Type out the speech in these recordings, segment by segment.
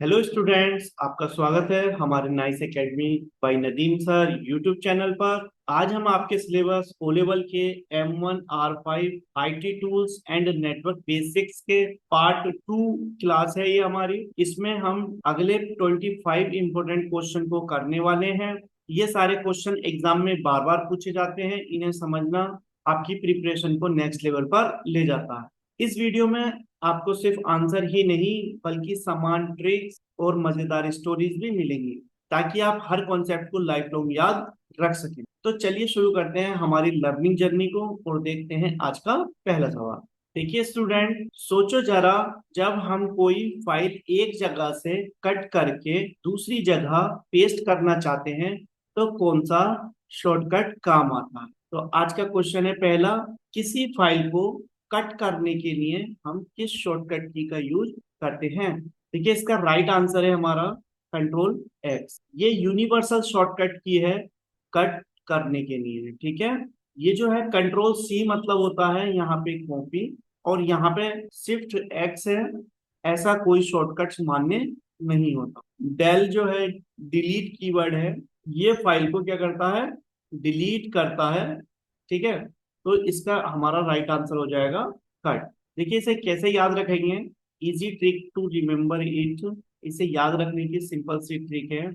Hello students, आपका स्वागत है हमारे nice academy by Nadeem sir YouTube channel पर। आज हम आपके सिलेबस ओ लेवल के M1R5 IT tools and network basics के पार्ट 2 क्लास है ये हमारी। इसमें हम अगले 25 इंपोर्टेंट क्वेश्चन को करने वाले हैं। ये सारे क्वेश्चन एग्जाम में बार बार पूछे जाते हैं, इन्हें समझना आपकी प्रिपरेशन को नेक्स्ट लेवल पर ले जाता है। इस वीडियो में आपको सिर्फ आंसर ही नहीं बल्कि समान ट्रिक्स और मजेदार स्टोरीज भी मिलेंगी, ताकि आप हर कॉन्सेप्ट को लाइफ लॉन्ग याद रख सकें। तो चलिए शुरू करते हैं हमारी लर्निंग जर्नी को और देखते हैं आज का पहला सवाल। देखिए स्टूडेंट, सोचो जरा, जब हम कोई फाइल एक जगह से कट करके दूसरी जगह पेस्ट करना चाहते हैं तो कौन सा शॉर्टकट काम आता है। तो आज का क्वेश्चन है पहला, किसी फाइल को कट करने के लिए हम किस शॉर्टकट की का यूज करते हैं। देखिए इसका राइट आंसर है हमारा कंट्रोल एक्स। ये यूनिवर्सल शॉर्टकट की है कट करने के लिए, ठीक है। ये जो है कंट्रोल सी मतलब होता है यहाँ पे कॉपी, और यहाँ पे शिफ्ट एक्स है। ऐसा कोई शॉर्टकट मान्य नहीं होता। डेल जो है डिलीट कीवर्ड है, ये फाइल को क्या करता है, डिलीट करता है, ठीक है। तो इसका हमारा राइट आंसर हो जाएगा कट। देखिए इसे कैसे याद रखेंगे, easy trick to remember it. इसे याद रखने की सिंपल सी ट्रिक है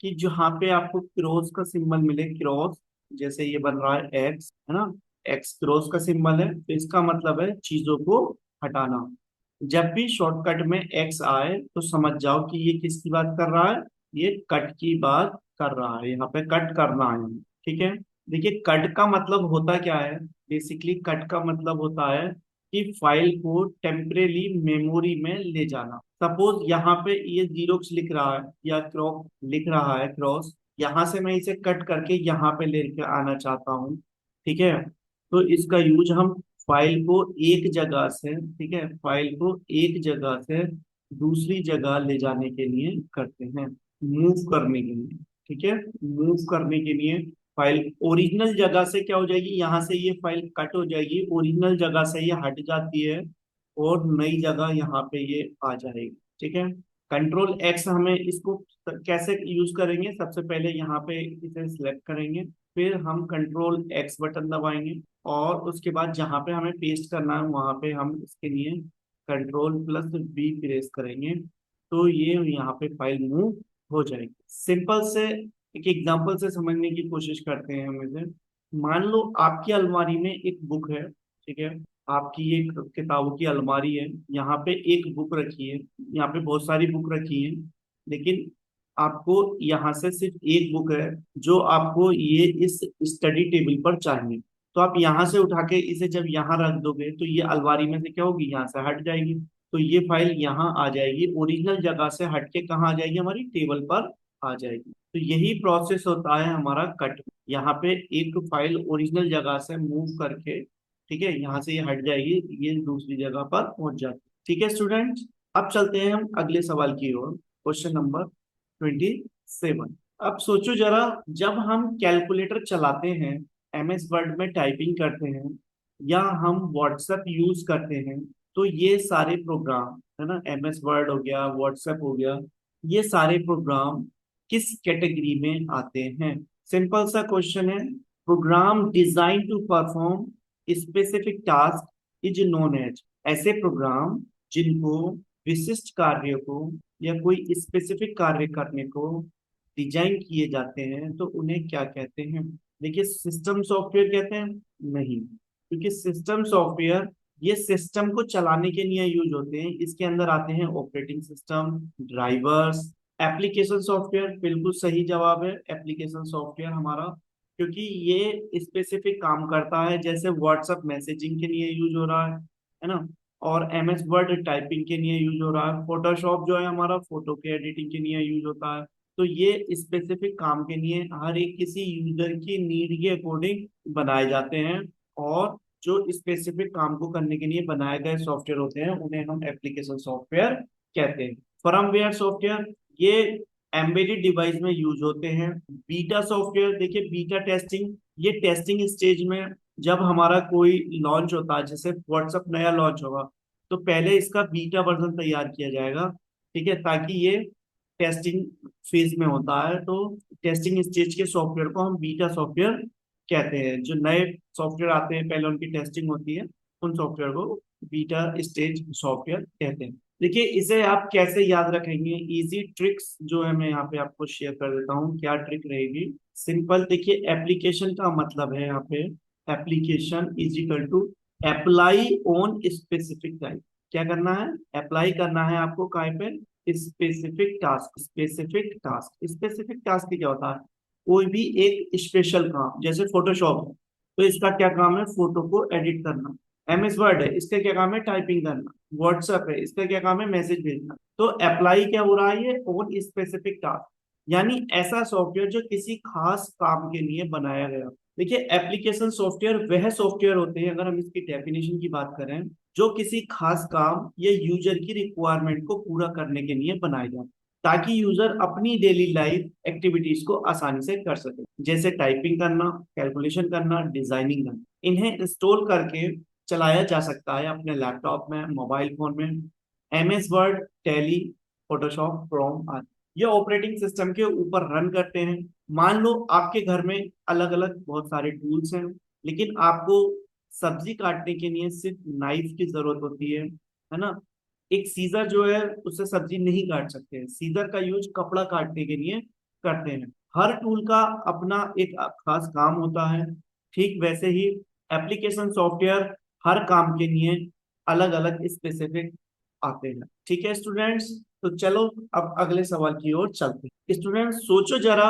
कि जहाँ पे आपको क्रॉस का सिंबल मिले, क्रॉस जैसे ये बन रहा है एक्स, है ना, एक्स क्रॉस का सिंबल है तो इसका मतलब है चीजों को हटाना। जब भी शॉर्टकट में एक्स आए तो समझ जाओ कि ये किसकी बात कर रहा है, ये कट की बात कर रहा है, यहाँ पे कट करना है, ठीक है। देखिए कट का मतलब होता क्या है, बेसिकली कट का मतलब होता है कि फाइल को टेम्परेली मेमोरी में ले जाना। सपोज यहाँ पे ये जीरोक्स लिख रहा है या क्रॉप लिख रहा है, क्रॉस, यहाँ से मैं इसे कट करके यहाँ पे लेके आना चाहता हूँ, ठीक है। तो इसका यूज हम फाइल को एक जगह से, ठीक है, फाइल को एक जगह से दूसरी जगह ले जाने के लिए करते हैं, मूव करने के लिए, ठीक है। मूव करने के लिए फाइल ओरिजिनल जगह से क्या हो जाएगी, यहाँ से ये फाइल कट हो जाएगी, ओरिजिनल जगह से ये हट जाती है और नई जगह यहाँ पे ये आ जाएगी, ठीक है। कंट्रोल एक्स हमें इसको कैसे यूज करेंगे, सबसे पहले यहाँ पे इसे सिलेक्ट करेंगे, फिर हम कंट्रोल एक्स बटन दबाएंगे और उसके बाद जहाँ पे हमें पेस्ट करना है वहां पे हम इसके लिए कंट्रोल प्लस बी प्रेस करेंगे, तो ये यहाँ पे फाइल मूव हो जाएगी। सिंपल से एक एग्जांपल से समझने की कोशिश करते हैं हम इसे। मान लो आपकी अलमारी में एक बुक है, ठीक है, आपकी एक किताबों की अलमारी है, यहाँ पे एक बुक रखी है, यहाँ पे बहुत सारी बुक रखी है, लेकिन आपको यहाँ से सिर्फ एक बुक है जो आपको ये इस स्टडी टेबल पर चाहिए। तो आप यहाँ से उठा के इसे जब यहाँ रख दोगे तो ये अलमारी में से क्या होगी, यहाँ से हट जाएगी, तो ये फाइल यहाँ आ जाएगी, ओरिजिनल जगह से हट के कहाँ आ जाएगी, हमारी टेबल पर आ जाएगी। तो यही प्रोसेस होता है हमारा कट। यहाँ पे एक फाइल ओरिजिनल जगह से मूव करके, ठीक है, यहाँ से ये हट जाएगी, ये दूसरी जगह पर पहुंच जाती है, ठीक है स्टूडेंट। अब चलते हैं हम अगले सवाल की ओर, क्वेश्चन नंबर 27। अब सोचो जरा, जब हम कैलकुलेटर चलाते हैं, MS वर्ड में टाइपिंग करते हैं या हम व्हाट्सएप यूज करते हैं, तो ये सारे प्रोग्राम, है ना, MS वर्ड हो गया, व्हाट्सएप हो गया, ये सारे प्रोग्राम किस कैटेगरी में आते हैं। सिंपल सा क्वेश्चन है। Program design to perform specific task is known as. ऐसे प्रोग्राम जिनको विशिष्ट कार्य को या कोई स्पेसिफिक कार्य करने को डिजाइन किए जाते हैं तो उन्हें क्या कहते हैं। देखिए सिस्टम सॉफ्टवेयर कहते हैं, नहीं, क्योंकि सिस्टम सॉफ्टवेयर ये सिस्टम को चलाने के लिए यूज होते हैं, इसके अंदर आते हैं operating system, drivers. Application software बिल्कुल सही जवाब है, एप्लीकेशन सॉफ्टवेयर हमारा, क्योंकि ये स्पेसिफिक काम करता है, जैसे व्हाट्सएप मैसेजिंग के लिए यूज हो रहा है ना, और MS वर्ड टाइपिंग के लिए यूज हो रहा है, फोटोशॉप जो है हमारा फोटो के एडिटिंग के लिए यूज होता है। तो ये स्पेसिफिक काम के लिए हर एक किसी यूजर की नीड के अकॉर्डिंग बनाए जाते हैं, और जो स्पेसिफिक काम को करने के लिए बनाए गए सॉफ्टवेयर होते हैं उन्हें हम एप्लीकेशन सॉफ्टवेयर कहते हैं। फर्मवेयर सॉफ्टवेयर ये एम्बेडेड डिवाइस में यूज होते हैं। बीटा सॉफ्टवेयर, देखिए बीटा टेस्टिंग, ये टेस्टिंग स्टेज में जब हमारा कोई लॉन्च होता है, जैसे व्हाट्सएप नया लॉन्च होगा तो पहले इसका बीटा वर्जन तैयार किया जाएगा, ठीक है, ताकि ये टेस्टिंग फेज में होता है। तो टेस्टिंग स्टेज के सॉफ्टवेयर को हम बीटा सॉफ्टवेयर कहते हैं। जो नए सॉफ्टवेयर आते हैं पहले उनकी टेस्टिंग होती है, उन सॉफ्टवेयर को बीटा स्टेज सॉफ्टवेयर कहते हैं। देखिए इसे आप कैसे याद रखेंगे, इजी ट्रिक्स जो है मैं यहाँ पे आपको शेयर कर देता हूँ। क्या ट्रिक रहेगी, सिंपल। देखिए एप्लीकेशन का मतलब है यहाँ पे, application is equal to apply on specific type. क्या करना है, अप्लाई करना है आपको काय पे, specific task. Specific task, specific task क्या होता है, कोई भी एक स्पेशल काम। जैसे फोटोशॉप है तो इसका क्या काम है, फोटो को एडिट करना। एमएस वर्ड है, इसका क्या काम है, टाइपिंग करना। व्हाट्सएप है, इसका क्या काम है, मैसेज भेजना। तो अप्लाई क्या हो रहा है, ये ऑन स्पेसिफिक टास्क, यानी ऐसा सॉफ्टवेयर जो किसी खास काम के लिए बनाया गया। देखिए एप्लीकेशन सॉफ्टवेयर वह सॉफ्टवेयर होते हैं, अगर हम इसकी डेफिनेशन की बात करें, जो किसी खास काम या यूजर की रिक्वायरमेंट को पूरा करने के लिए बनाए जाए, ताकि यूजर अपनी डेली लाइफ एक्टिविटीज को आसानी से कर सके। जैसे टाइपिंग करना, कैलकुलेशन करना, डिजाइनिंग करना। इन्हें इंस्टॉल करके चलाया जा सकता है अपने लैपटॉप में, मोबाइल फोन में। MS word, tally, Photoshop, Chrome आदि ये ऑपरेटिंग सिस्टम के ऊपर रन करते हैं। मान लो आपके घर में अलग अलग बहुत सारे टूल्स हैं, लेकिन आपको सब्जी काटने के लिए सिर्फ नाइफ की जरूरत होती है ना। एक सीजर जो है उससे सब्जी नहीं काट सकते, सीजर का यूज कपड़ा काटने के लिए करते हैं। हर टूल का अपना एक खास काम होता है। ठीक वैसे ही एप्लीकेशन सॉफ्टवेयर हर काम के लिए अलग अलग स्पेसिफिक आते हैं। ठीक है स्टूडेंट्स, तो चलो अब अगले सवाल की ओर चलते हैं। स्टूडेंट्स सोचो जरा,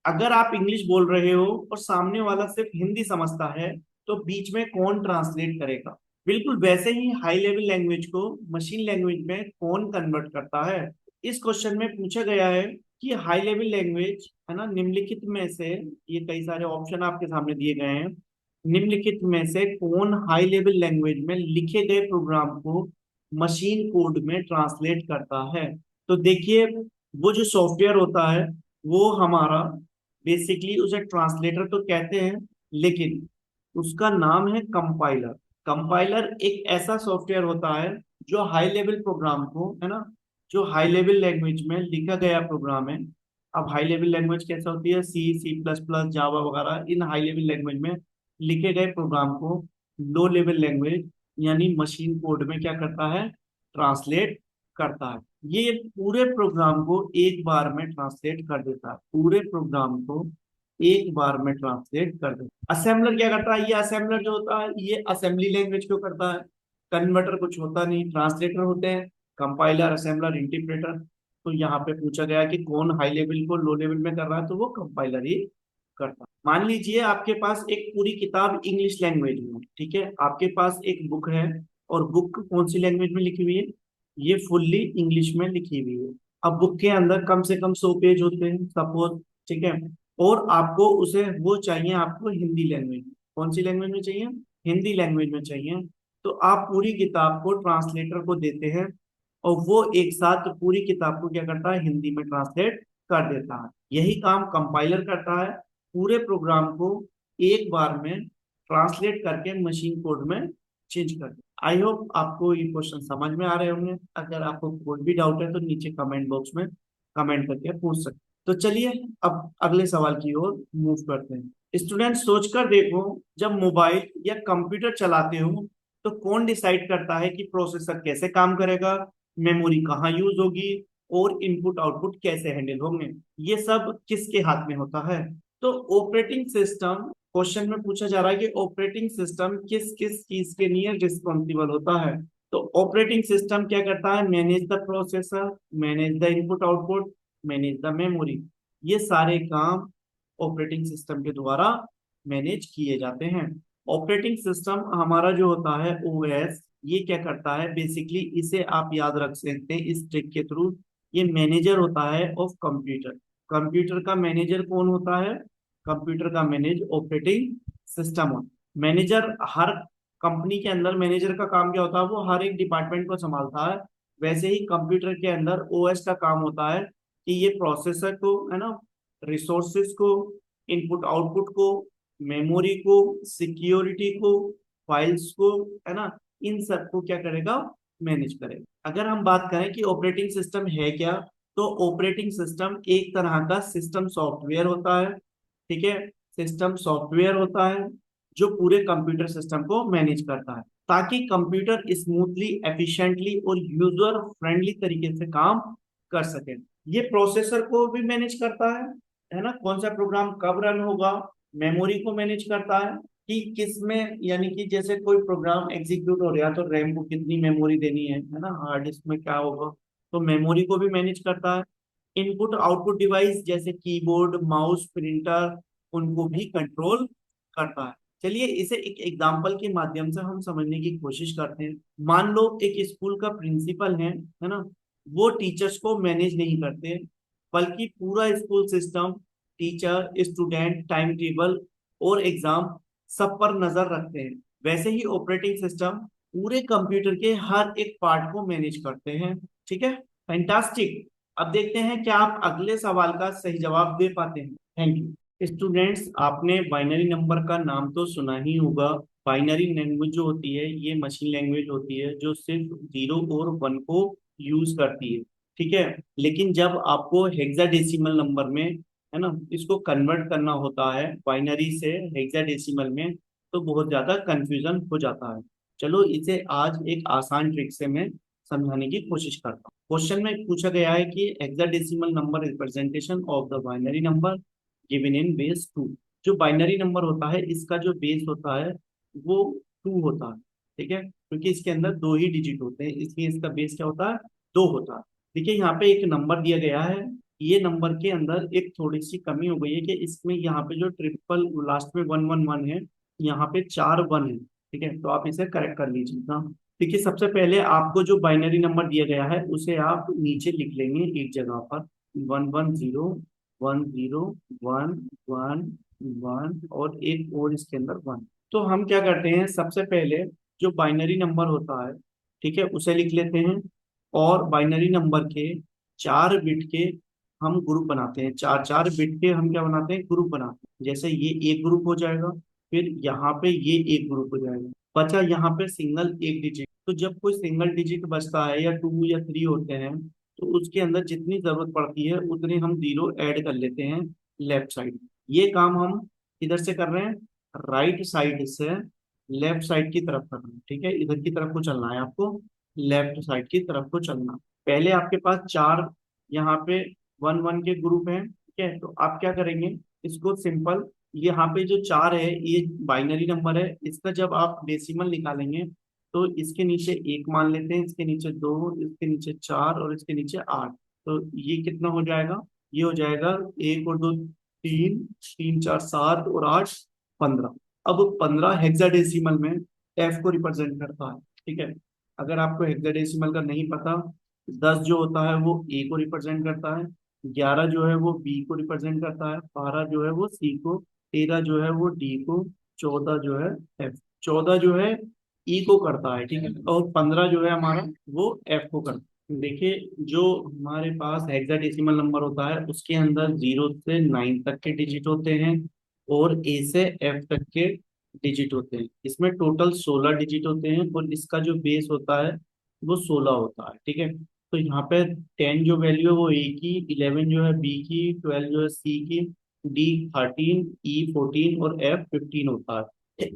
अगर आप इंग्लिश बोल रहे हो और सामने वाला सिर्फ हिंदी समझता है, तो बीच में कौन ट्रांसलेट करेगा। बिल्कुल वैसे ही हाई लेवल लैंग्वेज को मशीन लैंग्वेज में कौन कन्वर्ट करता है। इस क्वेश्चन में पूछा गया है कि हाई लेवल लैंग्वेज है ना, निम्नलिखित में से, ये कई सारे ऑप्शन आपके सामने दिए गए हैं, निम्नलिखित में से कौन हाई लेवल लैंग्वेज में लिखे गए प्रोग्राम को मशीन कोड में ट्रांसलेट करता है। तो देखिए वो जो सॉफ्टवेयर होता है वो हमारा बेसिकली उसे ट्रांसलेटर तो कहते हैं, लेकिन उसका नाम है कंपाइलर। कंपाइलर एक ऐसा सॉफ्टवेयर होता है जो हाई लेवल प्रोग्राम को है ना, जो हाई लेवल लैंग्वेज में लिखा गया प्रोग्राम है। अब हाई लेवल लैंग्वेज कैसा होती है, सी, सी प्लस प्लस, जावा वगैरह, इन हाई लेवल लैंग्वेज में लिखे गए प्रोग्राम को लो लेवल लैंग्वेज यानी मशीन कोड में क्या करता है, ट्रांसलेट करता है। ये पूरे प्रोग्राम को एक बार में ट्रांसलेट कर देता है, पूरे प्रोग्राम को एक बार में ट्रांसलेट कर देता है। असेंबलर क्या करता है, ये असेंबलर जो होता है ये असेंबली लैंग्वेज को करता है। कन्वर्टर कुछ होता नहीं, ट्रांसलेटर होते हैं, कंपाइलर, असेंबलर, इंटरप्रेटर। तो यहाँ पे पूछा गया कि कौन हाई लेवल को लो लेवल में कर रहा है, तो वो कंपाइलर ही करता है। मान लीजिए आपके पास एक पूरी किताब इंग्लिश लैंग्वेज में, ठीक है, आपके पास एक बुक है, और बुक कौन सी लैंग्वेज में लिखी हुई है, ये फुल्ली इंग्लिश में लिखी हुई है। अब बुक के अंदर कम से कम 100 पेज होते हैं सपोज, ठीक है, और आपको उसे वो चाहिए, आपको हिंदी लैंग्वेज में। कौन सी लैंग्वेज में चाहिए, हिंदी लैंग्वेज में चाहिए। तो आप पूरी किताब को ट्रांसलेटर को देते हैं, और वो एक साथ पूरी किताब को क्या करता है, हिंदी में ट्रांसलेट कर देता है। यही काम कंपाइलर करता है, पूरे प्रोग्राम को एक बार में ट्रांसलेट करके मशीन कोड में चेंज कर दे। आई होप आपको ये क्वेश्चन समझ में आ रहे होंगे। अगर आपको कोई भी डाउट है तो नीचे कमेंट बॉक्स में कमेंट करके पूछ सकते हैं। तो चलिए अब अगले सवाल की ओर मूव करते हैं। स्टूडेंट सोचकर देखो, जब मोबाइल या कंप्यूटर चलाते हो तो कौन डिसाइड करता है कि प्रोसेसर कैसे काम करेगा, मेमोरी कहाँ यूज होगी, और इनपुट आउटपुट कैसे हैंडल होंगे। ये सब किसके हाथ में होता है, तो ऑपरेटिंग सिस्टम। क्वेश्चन में पूछा जा रहा है कि ऑपरेटिंग सिस्टम किस किस चीज के लिए रिस्पॉन्सिबल होता है। तो ऑपरेटिंग सिस्टम क्या करता है, manage the processor, manage the input output, manage the memory. ये सारे काम ऑपरेटिंग सिस्टम के द्वारा मैनेज किए जाते हैं। ऑपरेटिंग सिस्टम हमारा जो होता है ओएस, ये क्या करता है, बेसिकली इसे आप याद रख सकते हैं इस ट्रिक के थ्रू। ये मैनेजर होता है ऑफ कंप्यूटर। कंप्यूटर का मैनेजर कौन होता है, कंप्यूटर का मैनेज ऑपरेटिंग सिस्टम हो। मैनेजर हर कंपनी के अंदर मैनेजर का काम क्या होता है, वो हर एक डिपार्टमेंट को संभालता है। वैसे ही कंप्यूटर के अंदर ओएस का काम होता है कि ये प्रोसेसर को है ना, रिसोर्सेज को, इनपुट आउटपुट को, मेमोरी को, सिक्योरिटी को, फाइल्स को, है ना, इन सब को क्या करेगा, मैनेज करेगा। अगर हम बात करें कि ऑपरेटिंग सिस्टम है क्या, तो ऑपरेटिंग सिस्टम एक तरह का सिस्टम सॉफ्टवेयर होता है। ठीक है, सिस्टम सॉफ्टवेयर होता है जो पूरे कंप्यूटर सिस्टम को मैनेज करता है, ताकि कंप्यूटर स्मूथली, एफिशिएंटली और यूजर फ्रेंडली तरीके से काम कर सके। ये प्रोसेसर को भी मैनेज करता है ना, कौन सा प्रोग्राम कब रन होगा। मेमोरी को मैनेज करता है कि किस में, यानी कि जैसे कोई प्रोग्राम एग्जीक्यूट हो रहा है तो रैम को कितनी मेमोरी देनी है ना, हार्ड डिस्क में क्या होगा, तो मेमोरी को भी मैनेज करता है। इनपुट आउटपुट डिवाइस जैसे कीबोर्ड, माउस, प्रिंटर, उनको भी कंट्रोल करता है। चलिए इसे एक एग्जांपल के माध्यम से हम समझने की कोशिश करते हैं। मान लो एक स्कूल का प्रिंसिपल है ना, वो टीचर्स को मैनेज नहीं करते, बल्कि पूरा school system, teacher, student, time table और एग्जाम सब पर नजर रखते हैं। वैसे ही ऑपरेटिंग सिस्टम पूरे कंप्यूटर के हर एक पार्ट को मैनेज करते हैं। ठीक है, फैंटास्टिक। अब देखते हैं क्या आप अगले सवाल का सही जवाब दे पाते हैं। थैंक यू स्टूडेंट्स, आपने बाइनरी नंबर का नाम तो सुना ही होगा। बाइनरी लैंग्वेज जो होती है ये मशीन लैंग्वेज होती है जो सिर्फ 0 और 1 को यूज करती है। ठीक है, लेकिन जब आपको हेक्साडेसिमल नंबर में, है ना, इसको कन्वर्ट करना होता है बाइनरी से हेक्साडेसिमल में, तो बहुत ज्यादा कंफ्यूजन हो जाता है। चलो इसे आज एक आसान ट्रिक से मैं समझाने की कोशिश करता हूँ। क्वेश्चन में पूछा गया है कि hexadecimal number representation of the binary number given in base 2। जो बाइनरी नंबर होता है इसका जो बेस होता है वो 2 होता है। ठीक है, क्योंकि इसके अंदर 2 ही डिजिट होते हैं, इसलिए इसका बेस क्या होता है, 2 होता है। देखिए यहाँ पे एक नंबर दिया गया है, ये नंबर के अंदर एक थोड़ी सी कमी हो गई है कि इसमें यहाँ पे जो ट्रिपल लास्ट में 111 है, यहाँ पे 4 1 है। ठीक है, तो आप इसे करेक्ट कर लीजिए ना। देखिए सबसे पहले आपको जो बाइनरी नंबर दिया गया है उसे आप नीचे लिख लेंगे एक जगह पर, 110 1 0 1 1 1 और एक और इसके अंदर 1। तो हम क्या करते हैं, सबसे पहले जो बाइनरी नंबर होता है, ठीक है, उसे लिख लेते हैं। और बाइनरी नंबर के 4 बिट के हम ग्रुप बनाते हैं, 4 4 बिट के हम क्या बनाते हैं, ग्रुप बनाते हैं। जैसे ये एक ग्रुप हो जाएगा, फिर यहाँ पे ये एक ग्रुप हो जाएगा, बचा यहाँ पे सिंगल एक डिजिट। तो जब कोई सिंगल डिजिट बचता है या 2 या 3 होते हैं, तो उसके अंदर जितनी जरूरत पड़ती है उतने हम 0 ऐड कर लेते हैं लेफ्ट साइड। ये काम हम इधर से कर रहे हैं, राइट साइड से लेफ्ट साइड की तरफ कर रहे हैं। ठीक है, इधर की तरफ को चलना है आपको, लेफ्ट साइड की तरफ को चलना। पहले आपके पास 4 यहाँ पे 1 1 के ग्रुप हैं। ठीक है, तो आप क्या करेंगे, इसको सिंपल, यहाँ पे जो 4 है ये बाइनरी नंबर है, इसका जब आप डेसिमल निकालेंगे तो इसके नीचे 1 मान लेते हैं, इसके नीचे 2, इसके नीचे 4 और इसके नीचे 8। तो ये कितना हो जाएगा, ये हो जाएगा 1 और 2 3, 3 4 7 और 8 15। अब 15 हेक्साडेसिमल में एफ को रिप्रेजेंट करता है। ठीक है, अगर आपको हेक्साडेसिमल का नहीं पता, 10 जो होता है वो ए को रिप्रेजेंट करता है, 11 जो है वो बी को रिप्रेजेंट करता है, 12 जो है वो सी को, 13 जो है वो डी को, 14 जो है एफ, 14 जो है ई को करता है। ठीक है, और 15 जो है हमारा वो एफ को करता है। देखिए जो हमारे पास हेक्साडेसिमल नंबर होता है उसके अंदर 0 से 9 तक के डिजिट होते हैं और ए से एफ तक के डिजिट होते हैं। इसमें टोटल 16 डिजिट होते हैं और इसका जो बेस होता है वो 16 होता है। ठीक है, तो यहाँ पे 10 जो वैल्यू है वो ए की, 11 जो है बी की, 12 जो है सी की, डी 13, ई 14 और एफ 15 होता है।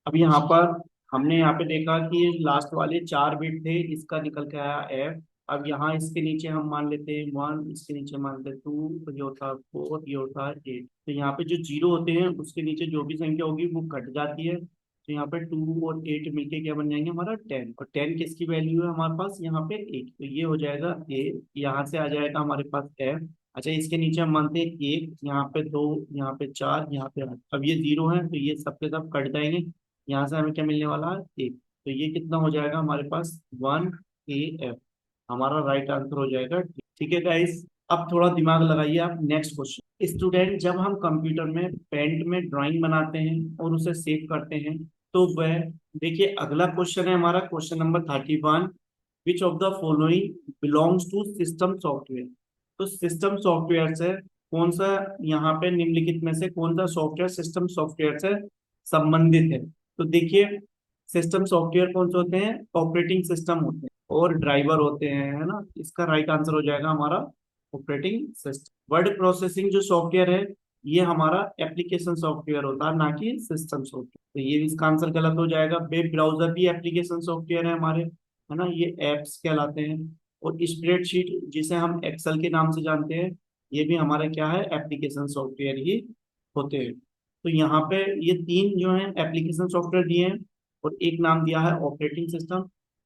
अब यहाँ पर हमने यहाँ पे देखा कि लास्ट वाले 4 बिट थे, इसका निकल के आया एफ। अब यहाँ इसके नीचे हम मान लेते हैं 1, इसके नीचे मान लेते हैं 2, तो ये होता है 4, ये होता है 8। तो यहाँ पे जो 0 होते हैं उसके नीचे जो भी संख्या होगी वो कट जाती है, तो यहाँ पे 2 और 8 मिलके क्या बन जाएंगे, हमारा 10। और 10 किसकी वैल्यू है हमारे पास, यहाँ पे 8, तो ये हो जाएगा ए। यहाँ से आ जाएगा हमारे पास एफ। अच्छा, इसके नीचे हम मानते हैं 1, यहाँ पे 2, यहाँ पे 4, यहाँ पे 8। अब ये 0 है तो ये सब के सब कट जाएंगे, यहाँ से हमें क्या मिलने वाला है, 1। तो ये कितना हो जाएगा हमारे पास, 1 ए एफ, हमारा राइट आंसर हो जाएगा। ठीक है गाइस, अब थोड़ा दिमाग लगाइए आप। नेक्स्ट क्वेश्चन, स्टूडेंट जब हम कंप्यूटर में पेंट में ड्राइंग बनाते हैं और उसे सेव करते हैं तो वह, देखिए अगला क्वेश्चन है हमारा question number 31, which of the following belongs to system software. तो सिस्टम सॉफ्टवेयर से कौन सा, यहाँ पे निम्नलिखित में से कौन सा सॉफ्टवेयर सिस्टम सॉफ्टवेयर से संबंधित है। तो देखिए सिस्टम सॉफ्टवेयर कौन से होते हैं, ऑपरेटिंग सिस्टम होते हैं। और ड्राइवर होते हैं, है ना। इसका राइट आंसर हो जाएगा हमारा ऑपरेटिंग सिस्टम। वर्ड प्रोसेसिंग जो सॉफ्टवेयर है ये हमारा एप्लीकेशन सॉफ्टवेयर होता है, ना कि सिस्टम सॉफ्टवेयर। तो ये इसका आंसर गलत हो जाएगा। वेब ब्राउजर भी एप्लीकेशन सॉफ्टवेयर है हमारे, है ना, ये एप्स कहलाते हैं। और स्प्रेडशीट जिसे हम एक्सेल के नाम से जानते हैं, ये भी हमारा क्या है, एप्लीकेशन सॉफ्टवेयर ही होते हैं। तो यहाँ पे ये तीन जो है एप्लीकेशन सॉफ्टवेयर दिए हैं, और एक नाम दिया है ऑपरेटिंग सिस्टम।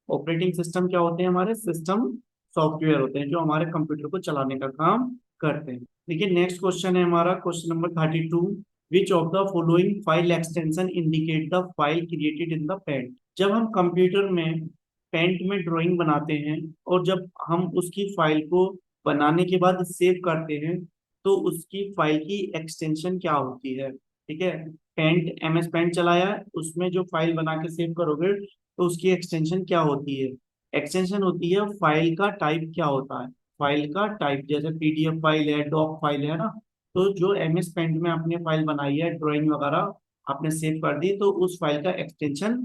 ऑपरेटिंग सिस्टम क्या होते हैं, हमारे सिस्टम सॉफ्टवेयर होते हैं जो हमारे कंप्यूटर को चलाने का काम करते हैं। देखिए नेक्स्ट क्वेश्चन है हमारा, question number 32। Which of the following file extension indicate the file created in the paint. जब हम कंप्यूटर में पेंट में ड्राइंग बनाते हैं, और जब हम उसकी फाइल को बनाने के बाद सेव करते हैं, तो उसकी फाइल की एक्सटेंशन क्या होती है। ठीक है, पेंट, एमएस पेंट चलाया है, उसमें जो फाइल बना के सेव करोगे तो उसकी एक्सटेंशन क्या होती है। एक्सटेंशन होती है फाइल का टाइप क्या होता है। फाइल का टाइप जैसे पीडीएफ फाइल है, डॉक फाइल है ना। तो जो एमएस पेंट में आपने फाइल बनाई है, ड्राइंग वगैरह आपने सेव कर दी, तो उस फाइल का एक्सटेंशन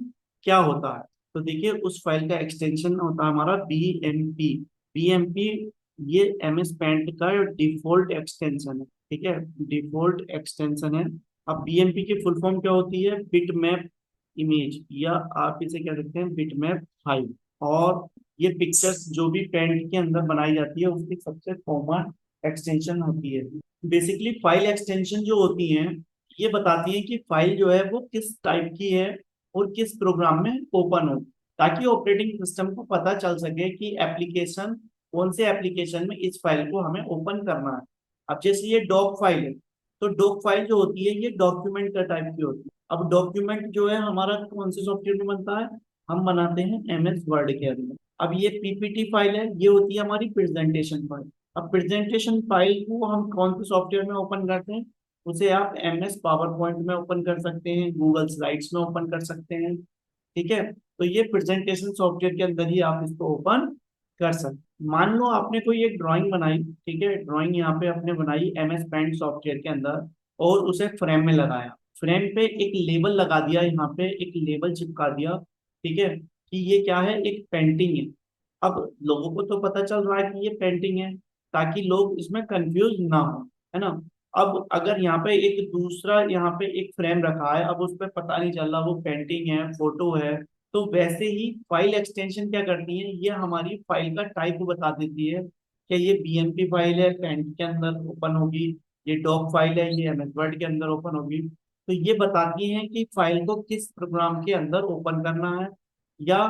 क्या होता है। तो देखिए उस फाइल का एक्सटेंशन होता है हमारा बीएमपी। बीएमपी ये एमएस पेंट का डिफॉल्ट एक्सटेंशन है। ठीक है, डिफॉल्ट एक्सटेंशन है। अब बीएमपी की फुल फॉर्म क्या होती है, बिट मैप इमेज, या आप इसे क्या कहते हैं, बिट मैप फाइल। और ये पिक्चर्स जो भी पेंट के अंदर बनाई जाती है उसकी सबसे कॉमन एक्सटेंशन होती है। बेसिकली फाइल एक्सटेंशन जो होती हैं ये बताती हैं कि फाइल जो है वो किस टाइप की है और किस प्रोग्राम में ओपन हो, ताकि ऑपरेटिंग सिस्टम को पता चल सके कि एप्लीकेशन, कौन से एप्लीकेशन में इस फाइल को हमें ओपन करना है। अब जैसे ये डॉक फाइल है, तो डॉक फाइल जो होती है ये डॉक्यूमेंट का टाइप की होती है। अब डॉक्यूमेंट जो है हमारा कौन से सॉफ्टवेयर में बनता है, हम बनाते हैं एमएस वर्ड के अंदर। अब ये पीपीटी फाइल है, ये होती है हमारी प्रेजेंटेशन फाइल। अब प्रेजेंटेशन फाइल को हम कौन से सॉफ्टवेयर में ओपन करते हैं, उसे आप एमएस पावर पॉइंट में ओपन कर सकते हैं, गूगल स्लाइड्स में ओपन कर सकते हैं। ठीक है, तो ये प्रेजेंटेशन सॉफ्टवेयर के अंदर ही आप इसको ओपन कर सकते। मान लो आपने कोई एक ड्राइंग बनाई, ठीक है, ड्राइंग यहाँ पे आपने बनाई एमएस पेंट सॉफ्टवेयर के अंदर, और उसे फ्रेम में लगाया। फ्रेम पे एक लेबल लगा दिया, यहाँ पे एक लेबल चिपका दिया, ठीक है, कि ये क्या है, एक पेंटिंग है। अब लोगों को तो पता चल रहा है कि ये पेंटिंग है, ताकि लोग इसमें कंफ्यूज ना हो, है ना। अब अगर यहाँ पे एक दूसरा, यहाँ पे एक फ्रेम रखा है, अब उस पर पता नहीं चल रहा वो पेंटिंग है, फोटो है, तो वैसे ही फाइल एक्सटेंशन क्या करती है, ये हमारी फाइल का टाइप बता देती है कि ये बीएमपी फाइल है, पेंट के अंदर ओपन होगी, ये डॉक फाइल है, ये एमएस वर्ड के अंदर ओपन होगी। तो ये बताती है कि फाइल को किस प्रोग्राम के अंदर ओपन करना है, या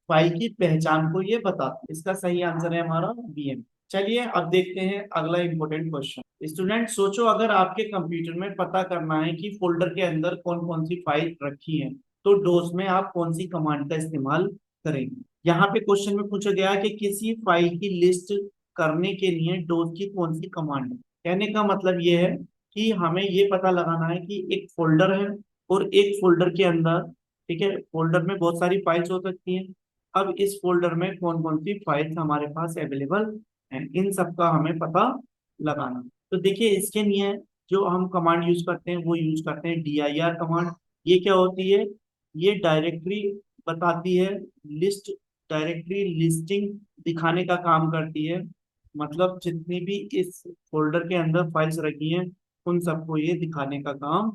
फाइल की पहचान को ये बताती है। इसका सही आंसर है हमारा बीएम। चलिए अब देखते हैं अगला इंपॉर्टेंट क्वेश्चन। स्टूडेंट सोचो, अगर आपके कंप्यूटर में पता करना है कि फोल्डर के अंदर कौन कौन सी फाइल रखी है, तो डोस में आप कौन सी कमांड का इस्तेमाल करेंगे। यहाँ पे क्वेश्चन में पूछा गया है कि किसी फाइल की लिस्ट करने के लिए डोस की कौन सी कमांड है। कहने का मतलब ये है कि हमें ये पता लगाना है कि एक फोल्डर है, और एक फोल्डर के अंदर, ठीक है, फोल्डर में बहुत सारी फाइल्स हो सकती हैं। अब इस फोल्डर में कौन कौन सी फाइल्स हमारे पास अवेलेबल हैं, इन सब का हमें पता लगाना। तो देखिए इसके लिए जो हम कमांड यूज करते हैं वो यूज करते हैं dir कमांड। ये क्या होती है, ये डायरेक्टरी बताती है, लिस्ट, डायरेक्टरी लिस्टिंग दिखाने का काम करती है। मतलब जितनी भी इस फोल्डर के अंदर फाइल्स रखी हैं उन सबको ये दिखाने का काम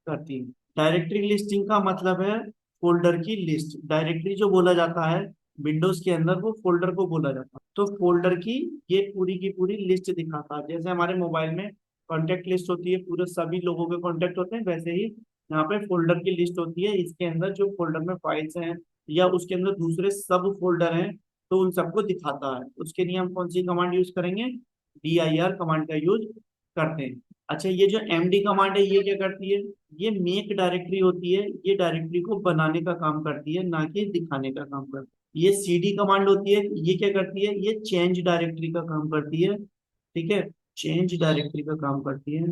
करती है। डायरेक्टरी लिस्टिंग का मतलब है फोल्डर की लिस्ट। डायरेक्टरी जो बोला जाता है विंडोज के अंदर, वो फोल्डर को बोला जाता है। तो फोल्डर की ये पूरी की पूरी लिस्ट दिखाता है। जैसे हमारे मोबाइल में कॉन्टेक्ट लिस्ट होती है, पूरे सभी लोगों के कॉन्टेक्ट होते हैं, वैसे ही यहाँ पे फोल्डर की लिस्ट होती है। इसके अंदर जो फोल्डर में फाइल्स हैं, या उसके अंदर दूसरे सब फोल्डर हैं, तो उन सबको दिखाता है। उसके लिए हम कौन सी कमांड यूज करेंगे, dir कमांड का यूज करते हैं। अच्छा, ये जो md कमांड है ये क्या करती है, ये मेक डायरेक्टरी होती है, ये डायरेक्टरी को बनाने का काम करती है, ना कि दिखाने का काम करती है। ये cd कमांड होती है, ये क्या करती है, ये चेंज डायरेक्टरी का काम करती है। ठीक है, चेंज डायरेक्टरी का काम करती है।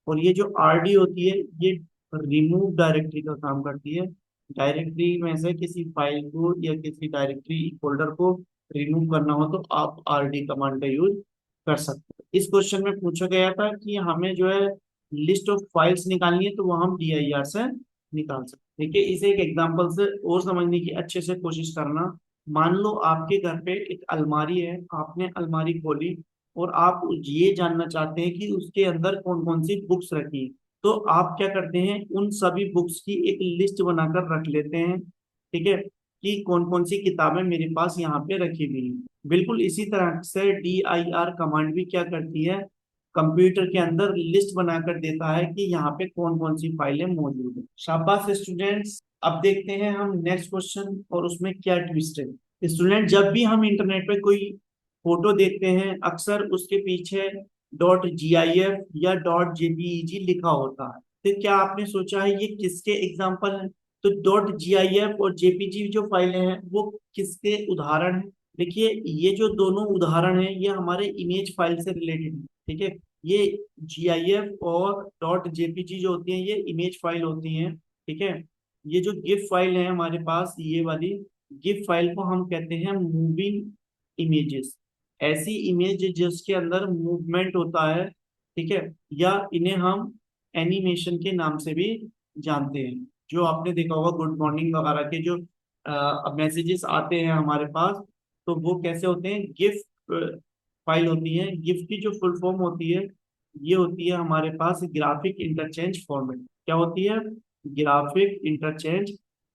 और ये जो rd होती है ये रिमूव डायरेक्टरी का काम करती है। डायरेक्टरी में से किसी फाइल को या किसी डायरेक्टरी फोल्डर को रिमूव करना हो तो आप rd कमांड का यूज कर सकते हैं। इस क्वेश्चन में पूछा गया था कि हमें जो है लिस्ट ऑफ फाइल्स निकालनी है, तो वो हम dir से निकाल सकते हैं। देखिए इसे एक एग्जांपल से और समझने की अच्छे से कोशिश करना। मान लो आपके घर पे एक अलमारी है, आपने अलमारी खोली और आप ये जानना चाहते हैं कि उसके अंदर कौन कौन सी बुक्स रखी हैं। तो आप क्या करते हैं, उन सभी बुक्स की एक लिस्ट बनाकर रख लेते हैं, ठीक है, कि कौन कौन सी किताबें मेरे पास यहाँ पे रखी हुई हैं। बिल्कुल इसी तरह से DIR कमांड भी क्या करती है, कंप्यूटर के अंदर लिस्ट बनाकर देता है कि यहाँ पे कौन कौन सी फाइलें मौजूद है। शाबाश स्टूडेंट्स, अब देखते हैं हम नेक्स्ट क्वेश्चन और उसमें क्या ट्विस्ट है। स्टूडेंट, जब भी हम इंटरनेट पे कोई फोटो देखते हैं अक्सर उसके पीछे .gif या .jpeg लिखा होता है। तो क्या आपने सोचा है ये किसके एग्जाम्पल हैं? तो .gif और जेपीजी जो फाइलें हैं वो किसके उदाहरण हैं? देखिए, ये जो दोनों उदाहरण हैं ये हमारे इमेज फाइल से रिलेटेड है, ठीक है। ये GIF और .jpg जो होती हैं ये इमेज फाइल होती हैं, ठीक है। ये जो गिफ फाइल है हमारे पास, ये वाली गिफ फाइल को हम कहते हैं मूविंग इमेजेस। ऐसी इमेज जिसके अंदर मूवमेंट होता है, ठीक है, या इन्हें हम एनिमेशन के नाम से भी जानते हैं। जो आपने देखा होगा गुड मॉर्निंग वगैरह के जो मैसेजेस आते हैं हमारे पास, तो वो कैसे होते हैं, गिफ फाइल होती है। गिफ की जो फुल फॉर्म होती है ये होती है हमारे पास ग्राफिक इंटरचेंज फॉर्मेट। क्या होती है? Graphic interchange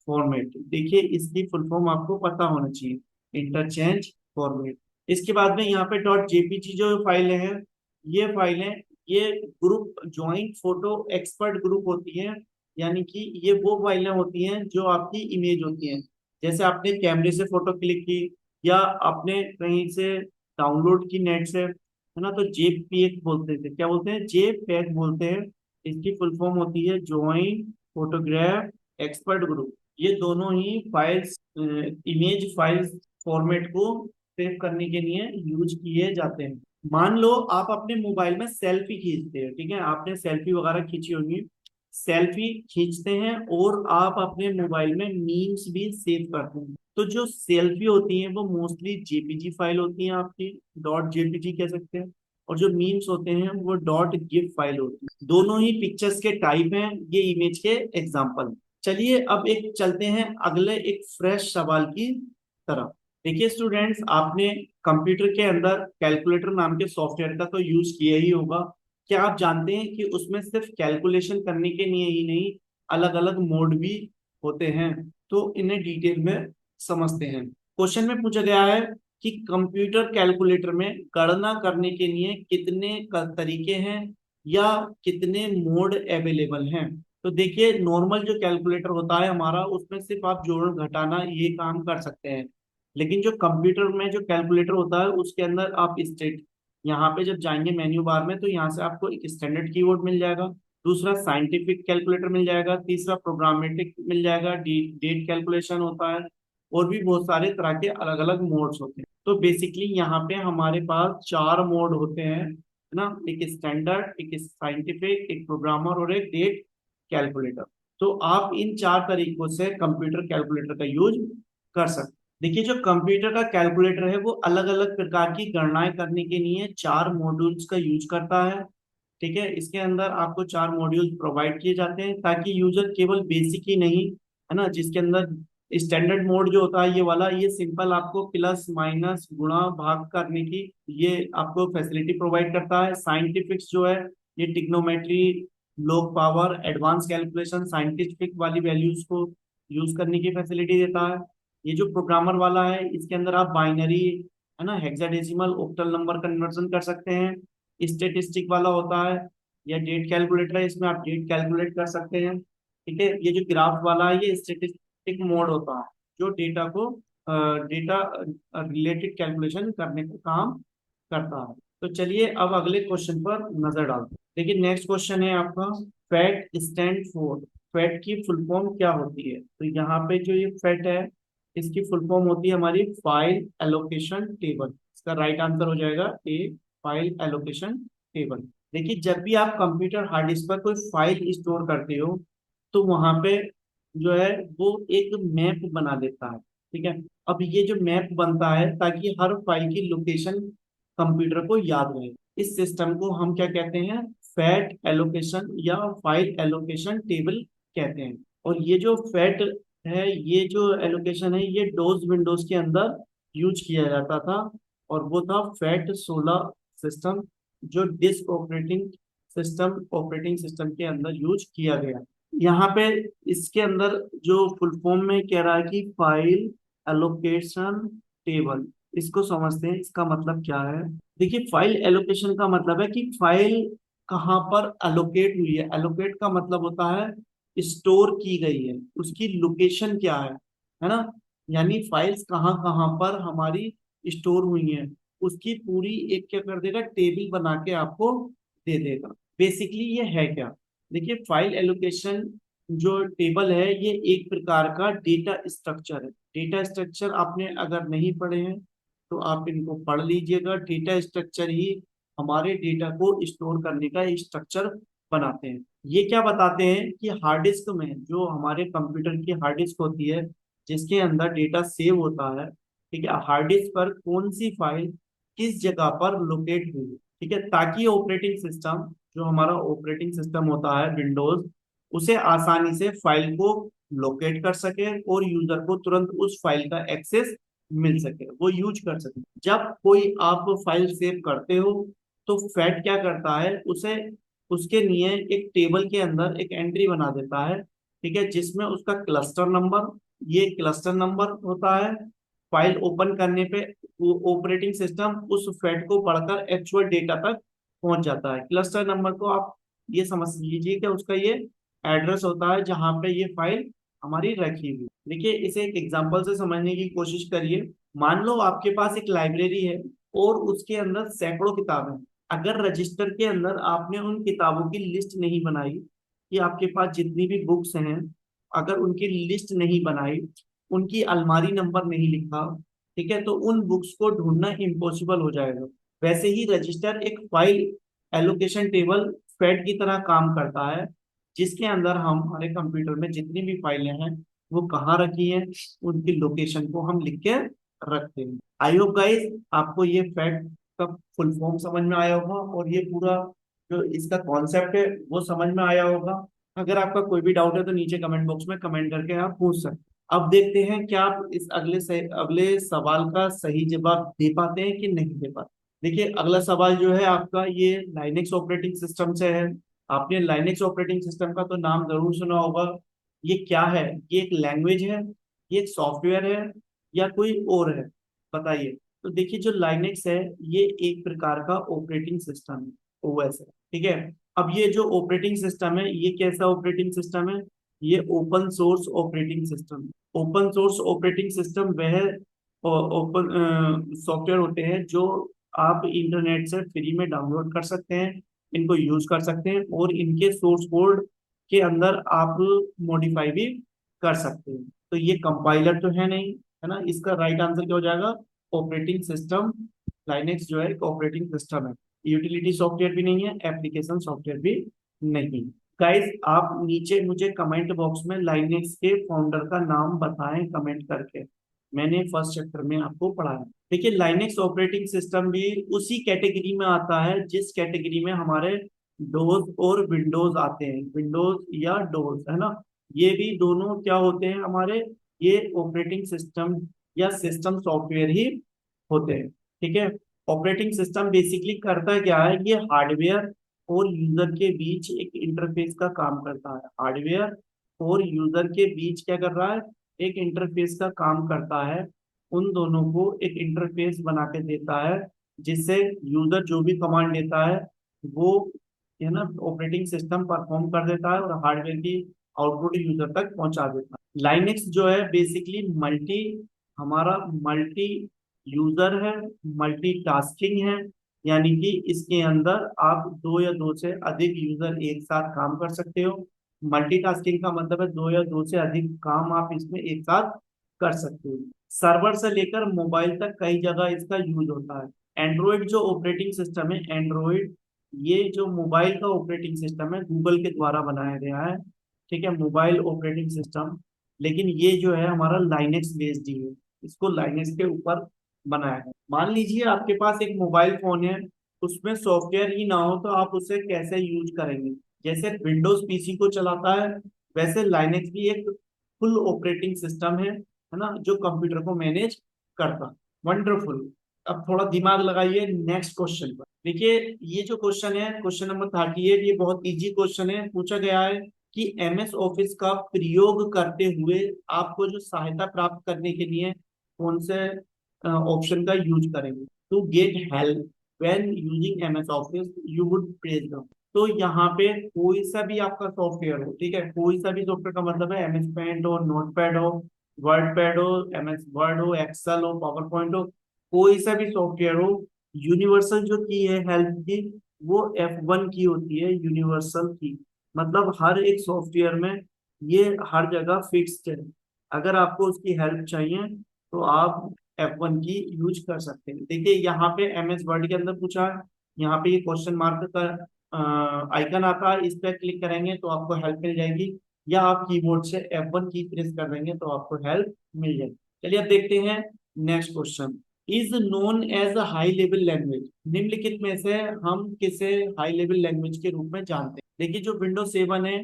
format. देखिए इसकी फुल फॉर्म आपको पता होना चाहिए, इंटरचेंज फॉर्मेट। इसके बाद में यहाँ पे .jpg जो फाइलें हैं, ये फाइलें ये group joint photo expert group होती हैं। यानी कि ये वो फाइलें होती हैं जो आपकी इमेज होती हैं। जैसे आपने कैमरे से फोटो क्लिक की या आपने कहीं से डाउनलोड की नेट से, है ना, तो JPEG बोलते थे, क्या बोलते हैं, JPEG बोलते हैं। इसकी फुल फॉर्म होती है ज्वाइंट फोटोग्राफ एक्सपर्ट ग्रुप। ये दोनों ही फाइल्स इमेज फाइल्स फॉर्मेट को सेव करने के लिए यूज किए जाते हैं। मान लो आप अपने मोबाइल में सेल्फी खींचते हैं, ठीक है, आपने सेल्फी वगैरह खींची होगी। सेल्फी खींचते हैं और आप अपने मोबाइल में मीम्स भी सेव करते हैं। तो जो सेल्फी होती हैं वो मोस्टली JPG फाइल होती हैं आपकी, .jpg कह सकते हैं। और जो मीम्स होते हैं वो .gif फाइल होती है। दोनों ही पिक्चर्स के टाइप हैं, ये इमेज के एग्जाम्पल। चलिए अब एक चलते हैं अगले एक फ्रेश सवाल की तरफ। देखिए स्टूडेंट्स, आपने कंप्यूटर के अंदर कैलकुलेटर नाम के सॉफ्टवेयर का तो यूज किया ही होगा। क्या आप जानते हैं कि उसमें सिर्फ कैलकुलेशन करने के लिए ही नहीं, अलग अलग मोड भी होते हैं? तो इन्हें डिटेल में समझते हैं। क्वेश्चन में पूछा गया है कि कंप्यूटर कैलकुलेटर में गणना करने के लिए कितने तरीके हैं या कितने मोड अवेलेबल हैं। तो देखिए, नॉर्मल जो कैलकुलेटर होता है हमारा, उसमें सिर्फ आप जोड़ घटाना ये काम कर सकते हैं। लेकिन जो कंप्यूटर में जो कैलकुलेटर होता है उसके अंदर आप स्टेट, यहाँ पे जब जाएंगे मेन्यू बार में तो यहाँ से आपको एक स्टैंडर्ड कीवर्ड मिल जाएगा, दूसरा साइंटिफिक कैलकुलेटर मिल जाएगा, तीसरा प्रोग्रामेटिक मिल जाएगा, डेट कैलकुलेशन होता है, और भी बहुत सारे तरह के अलग अलग मोड्स होते हैं। तो बेसिकली यहाँ पे हमारे पास चार मोड होते हैं, है ना, एक स्टैंडर्ड, एक साइंटिफिक, एक प्रोग्रामर और एक डेट कैलकुलेटर। तो आप इन चार तरीकों से कंप्यूटर कैलकुलेटर का यूज कर सकते हैं। देखिए, जो कंप्यूटर का कैलकुलेटर है वो अलग अलग प्रकार की गणनाएं करने के लिए चार मॉड्यूल्स का यूज करता है, ठीक है। इसके अंदर आपको चार मॉड्यूल प्रोवाइड किए जाते हैं ताकि यूजर केवल बेसिक ही नहीं, है ना, जिसके अंदर स्टैंडर्ड मोड जो होता है ये वाला, ये सिंपल आपको प्लस माइनस गुणा भाग करने की ये आपको फैसिलिटी प्रोवाइड करता है। साइंटिफिक्स जो है ये trigonometry, log power, advance calculation, scientific वाली वैल्यूज को यूज करने की फैसिलिटी देता है। ये जो प्रोग्रामर वाला है इसके अंदर आप बाइनरी, है ना, हेक्साडेसिमल ऑक्टल नंबर कन्वर्जन कर सकते हैं। स्टेटिस्टिक वाला होता है या डेट कैलकुलेटर है, इसमें आप डेट कैलकुलेट कर सकते हैं, ठीक है। ये जो ग्राफ वाला है ये स्टेटिस्टिक मोड होता है, जो डेटा रिलेटेड कैलकुलेशन करने का काम करता है। तो चलिए अब अगले क्वेश्चन पर नजर डालते हैं। देखिए नेक्स्ट क्वेश्चन है आपका, फैट स्टैंड फॉर। फैट की फुल फॉर्म क्या होती है? तो यहाँ पे जो ये फैट है इसकी फुल फॉर्म होती है हमारी फाइल एलोकेशन टेबल। इसका राइट आंसर हो जाएगा ए, फाइल एलोकेशन टेबल। देखिए, जब भी आप कंप्यूटर हार्ड डिस्क पर कोई फाइल स्टोर करते हो तो वहां पे जो है वो एक मैप बना देता है, ठीक है। अब ये जो मैप बनता है ताकि हर फाइल की लोकेशन कंप्यूटर को याद रहे। इस सिस्टम को हम क्या कहते हैं, फैट एलोकेशन या फाइल एलोकेशन टेबल कहते हैं। और ये जो फैट है, ये जो एलोकेशन है ये डोज विंडोज के अंदर यूज किया जाता था, और वो था फैट 16 सिस्टम, जो डिस्क ऑपरेटिंग सिस्टम के अंदर यूज किया गया। यहाँ पे इसके अंदर जो फुल फॉर्म में कह रहा है कि फाइल एलोकेशन टेबल, इसको समझते हैं इसका मतलब क्या है। देखिए, फाइल एलोकेशन का मतलब है कि फाइल कहाँ पर एलोकेट हुई है। एलोकेट का मतलब होता है स्टोर की गई है, उसकी लोकेशन क्या है ना। यानी फाइल्स कहाँ कहाँ पर हमारी स्टोर हुई हैं, उसकी पूरी एक क्या कर देगा, टेबल बना के आपको दे देगा। बेसिकली ये है क्या, देखिए फाइल एलोकेशन जो टेबल है ये एक प्रकार का डेटा स्ट्रक्चर है। डेटा स्ट्रक्चर आपने अगर नहीं पढ़े हैं तो आप इनको पढ़ लीजिएगा। डेटा स्ट्रक्चर ही हमारे डेटा को स्टोर करने का स्ट्रक्चर बनाते हैं। ये क्या बताते हैं कि हार्ड डिस्क में, जो हमारे कंप्यूटर की हार्ड डिस्क होती है जिसके अंदर डेटा सेव होता है, ठीक है, हार्ड डिस्क पर कौन सी फाइल किस जगह पर लोकेट हुई है, ठीक है, ताकि ऑपरेटिंग सिस्टम, जो हमारा ऑपरेटिंग सिस्टम होता है विंडोज, उसे आसानी से फाइल को लोकेट कर सके और यूजर को तुरंत उस फाइल का एक्सेस मिल सके, वो यूज कर सके। जब कोई आप फाइल सेव करते हो तो फैट क्या करता है, उसे उसके लिए एक टेबल के अंदर एक एंट्री बना देता है, ठीक है, जिसमें उसका क्लस्टर नंबर, ये क्लस्टर नंबर होता है। फाइल ओपन करने पे वो ऑपरेटिंग सिस्टम उस फैट को पढ़कर एक्चुअल डेटा तक पहुंच जाता है। क्लस्टर नंबर को आप ये समझ लीजिए कि उसका ये एड्रेस होता है जहां पे ये फाइल हमारी रखी हुई। देखिए, इसे एक एग्जांपल से समझने की कोशिश करिए। मान लो आपके पास एक लाइब्रेरी है और उसके अंदर सैकड़ों किताबें हैं। अगर रजिस्टर के अंदर आपने उन किताबों की लिस्ट नहीं बनाई, कि आपके पास जितनी भी बुक्स हैं, अगर उनकी लिस्ट नहीं बनाई, उनकी अलमारी नंबर नहीं लिखा, ठीक है, तो उन बुक्स को ढूंढना इम्पॉसिबल हो जाएगा। वैसे ही रजिस्टर एक फाइल एलोकेशन टेबल फैट की तरह काम करता है, जिसके अंदर हम हमारे कंप्यूटर में जितनी भी फाइलें हैं वो कहाँ रखी हैं, उनकी लोकेशन को हम लिख के रखते हैं। आई होप गाइस आपको ये फैक्ट का फुल फॉर्म समझ में आया होगा, और ये पूरा जो इसका कॉन्सेप्ट है वो समझ में आया होगा। अगर आपका कोई भी डाउट है तो नीचे कमेंट बॉक्स में कमेंट करके आप पूछ सकते हैं। अब देखते हैं क्या आप इस अगले सवाल का सही जवाब दे पाते हैं कि नहीं दे पाते। देखिए, अगला सवाल जो है आपका ये लाइनेक्स ऑपरेटिंग सिस्टम से है। आपने लाइनेक्स ऑपरेटिंग सिस्टम का तो नाम जरूर सुना होगा। ये क्या है, ये एक लैंग्वेज है, ये एक सॉफ्टवेयर है, या कोई और है, बताइए। तो देखिए, जो लाइनेक्स है ये एक प्रकार का ऑपरेटिंग सिस्टम है, ओएस है, ठीक है। अब ये जो ऑपरेटिंग सिस्टम है ये कैसा ऑपरेटिंग सिस्टम है, ये open source operating system. Open source operating system वह ओपन सॉफ्टवेयर होते हैं जो आप इंटरनेट से फ्री में डाउनलोड कर सकते हैं, इनको यूज कर सकते हैं, और इनके सोर्स कोड के अंदर आप मॉडिफाई भी कर सकते हैं। तो ये कंपाइलर तो है नहीं, है ना, इसका राइट आंसर क्या हो जाएगा, ऑपरेटिंग सिस्टम। लाइनेक्स जो है एक ऑपरेटिंग सिस्टम है, यूटिलिटी सॉफ्टवेयर भी नहीं है, एप्लीकेशन सॉफ्टवेयर भी नहीं। गाइस आप नीचे मुझे कमेंट बॉक्स में लाइनेक्स के फाउंडर का नाम बताएं कमेंट करके, मैंने फर्स्ट चैप्टर में आपको पढ़ाया। देखिए, लाइनेक्स ऑपरेटिंग सिस्टम भी उसी कैटेगरी में आता है जिस कैटेगरी में हमारे डोज और विंडोज आते हैं। विंडोज या डोज, है ना, ये भी दोनों क्या होते हैं हमारे, ये ऑपरेटिंग सिस्टम या सिस्टम सॉफ्टवेयर ही होते हैं, ठीक है। ऑपरेटिंग सिस्टम बेसिकली करता क्या है, ये हार्डवेयर और यूजर के बीच एक इंटरफेस का काम करता है। हार्डवेयर और यूजर के बीच क्या कर रहा है, एक इंटरफेस का काम करता है। उन दोनों को एक इंटरफेस बना के देता है, जिससे यूजर जो भी कमांड देता है वो, है ना, ऑपरेटिंग सिस्टम परफॉर्म कर देता है और हार्डवेयर की आउटपुट यूजर तक पहुंचा देता है। लाइनेक्स जो है बेसिकली हमारा मल्टी यूजर है, मल्टीटास्किंग है। यानी कि इसके अंदर आप दो या दो से अधिक यूजर एक साथ काम कर सकते हो। मल्टीटास्किंग का मतलब है दो या दो से अधिक काम आप इसमें एक साथ कर सकते हो। सर्वर से लेकर मोबाइल तक कई जगह इसका यूज होता है। एंड्रॉइड जो ऑपरेटिंग सिस्टम है, एंड्रॉइड ये जो मोबाइल का ऑपरेटिंग सिस्टम है गूगल के द्वारा बनाया गया है, ठीक है, मोबाइल ऑपरेटिंग सिस्टम। लेकिन ये जो है हमारा लाइनेक्स बेस्ड ही है, इसको लाइनेक्स के ऊपर बनाया है। मान लीजिए आपके पास एक मोबाइल फोन है, उसमें सॉफ्टवेयर ही ना हो तो आप उसे कैसे यूज करेंगे। जैसे विंडोज पीसी को चलाता है, वैसे लाइनेक्स भी एक फुल ऑपरेटिंग सिस्टम है ना, जो कंप्यूटर को मैनेज करता। वंडरफुल। अब थोड़ा दिमाग लगाइए नेक्स्ट क्वेश्चन पर। देखिए ये जो क्वेश्चन है, क्वेश्चन नंबर 38, ये बहुत इजी क्वेश्चन है। पूछा गया है कि एमएस ऑफिस का प्रयोग करते हुए आपको जो सहायता प्राप्त करने के लिए कौन से ऑप्शन का यूज करेंगे। To get help when using MS Office you would press the. तो यहाँ पे कोई सा भी आपका सॉफ्टवेयर हो, ठीक है, कोई सा भी सॉफ्टवेयर का मतलब है एमएस पेंट हो, नोटपैड हो, वर्ड पैड हो, एमएस वर्ड हो, एक्सेल हो, पावर पॉइंट हो, कोई सा भी सॉफ्टवेयर हो, यूनिवर्सल जो की है हेल्प की, वो F1 की होती है, यूनिवर्सल की। मतलब हर एक सॉफ्टवेयर में ये हर जगह फिक्स्ड है। अगर आपको उसकी हेल्प चाहिए तो आप F1 की यूज कर सकते हैं। देखिए यहाँ पे एमएस वर्ड के अंदर पूछा है, यहाँ पे ये क्वेश्चन मार्क का आइकन आता है, इस पर क्लिक करेंगे तो आपको हेल्प मिल जाएगी, या आप कीबोर्ड से F1 की प्रेस कर देंगे तो आपको हेल्प मिल जाएगी। चलिए अब देखते हैं next question. Is known as a high level language, निम्नलिखित में से हम किसे हाई लेवल लैंग्वेज के रूप में जानते हैं। देखिए जो विंडोज 7 है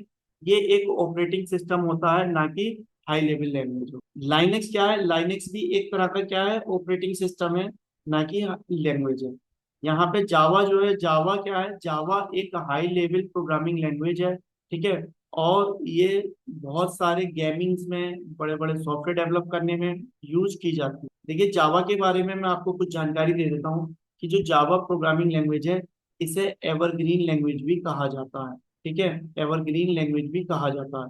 ये एक ऑपरेटिंग सिस्टम होता है, ना कि हाई लेवल लैंग्वेज। लाइनेक्स क्या है, लाइनेक्स भी एक तरह का क्या है, ऑपरेटिंग सिस्टम है, ना कि लैंग्वेज है। यहाँ पे जावा जो है, जावा क्या है, जावा एक हाई लेवल प्रोग्रामिंग लैंग्वेज है, ठीक है। और ये बहुत सारे गेमिंग्स में, बड़े बड़े सॉफ्टवेयर डेवलप करने में यूज की जाती है। देखिए जावा के बारे में मैं आपको कुछ जानकारी दे देता हूँ कि जो जावा प्रोग्रामिंग लैंग्वेज है इसे एवरग्रीन लैंग्वेज भी कहा जाता है, ठीक है, एवरग्रीन लैंग्वेज भी कहा जाता है,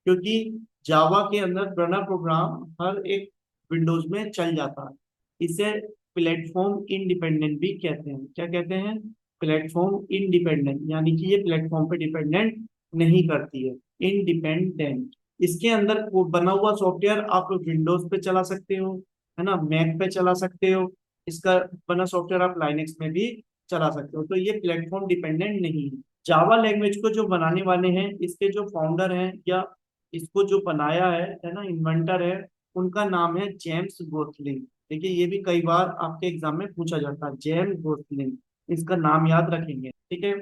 क्योंकि जावा के अंदर बना प्रोग्राम हर एक विंडोज में चल जाता है। इसे प्लेटफॉर्म इंडिपेंडेंट भी कहते हैं। क्या कहते हैं? प्लेटफॉर्म इंडिपेंडेंट, यानी कि ये प्लेटफॉर्म पे डिपेंडेंट नहीं करती है, इंडिपेंडेंट। इसके अंदर वो बना हुआ सॉफ्टवेयर आप विंडोज पे चला सकते हो, है ना, मैक पे चला सकते हो। इसका बना सॉफ्टवेयर आप लाइनेक्स में भी चला सकते हो। तो ये प्लेटफॉर्म डिपेंडेंट नहीं है। जावा लैंग्वेज को जो बनाने वाले हैं, इसके जो फाउंडर हैं या इसको जो बनाया है ना, इन्वेंटर है, उनका नाम है जेम्स गोथलिंग। देखिए ये भी कई बार आपके एग्जाम में पूछा जाता है, जेम्स गोथलिंग, इसका नाम याद रखेंगे, ठीक है।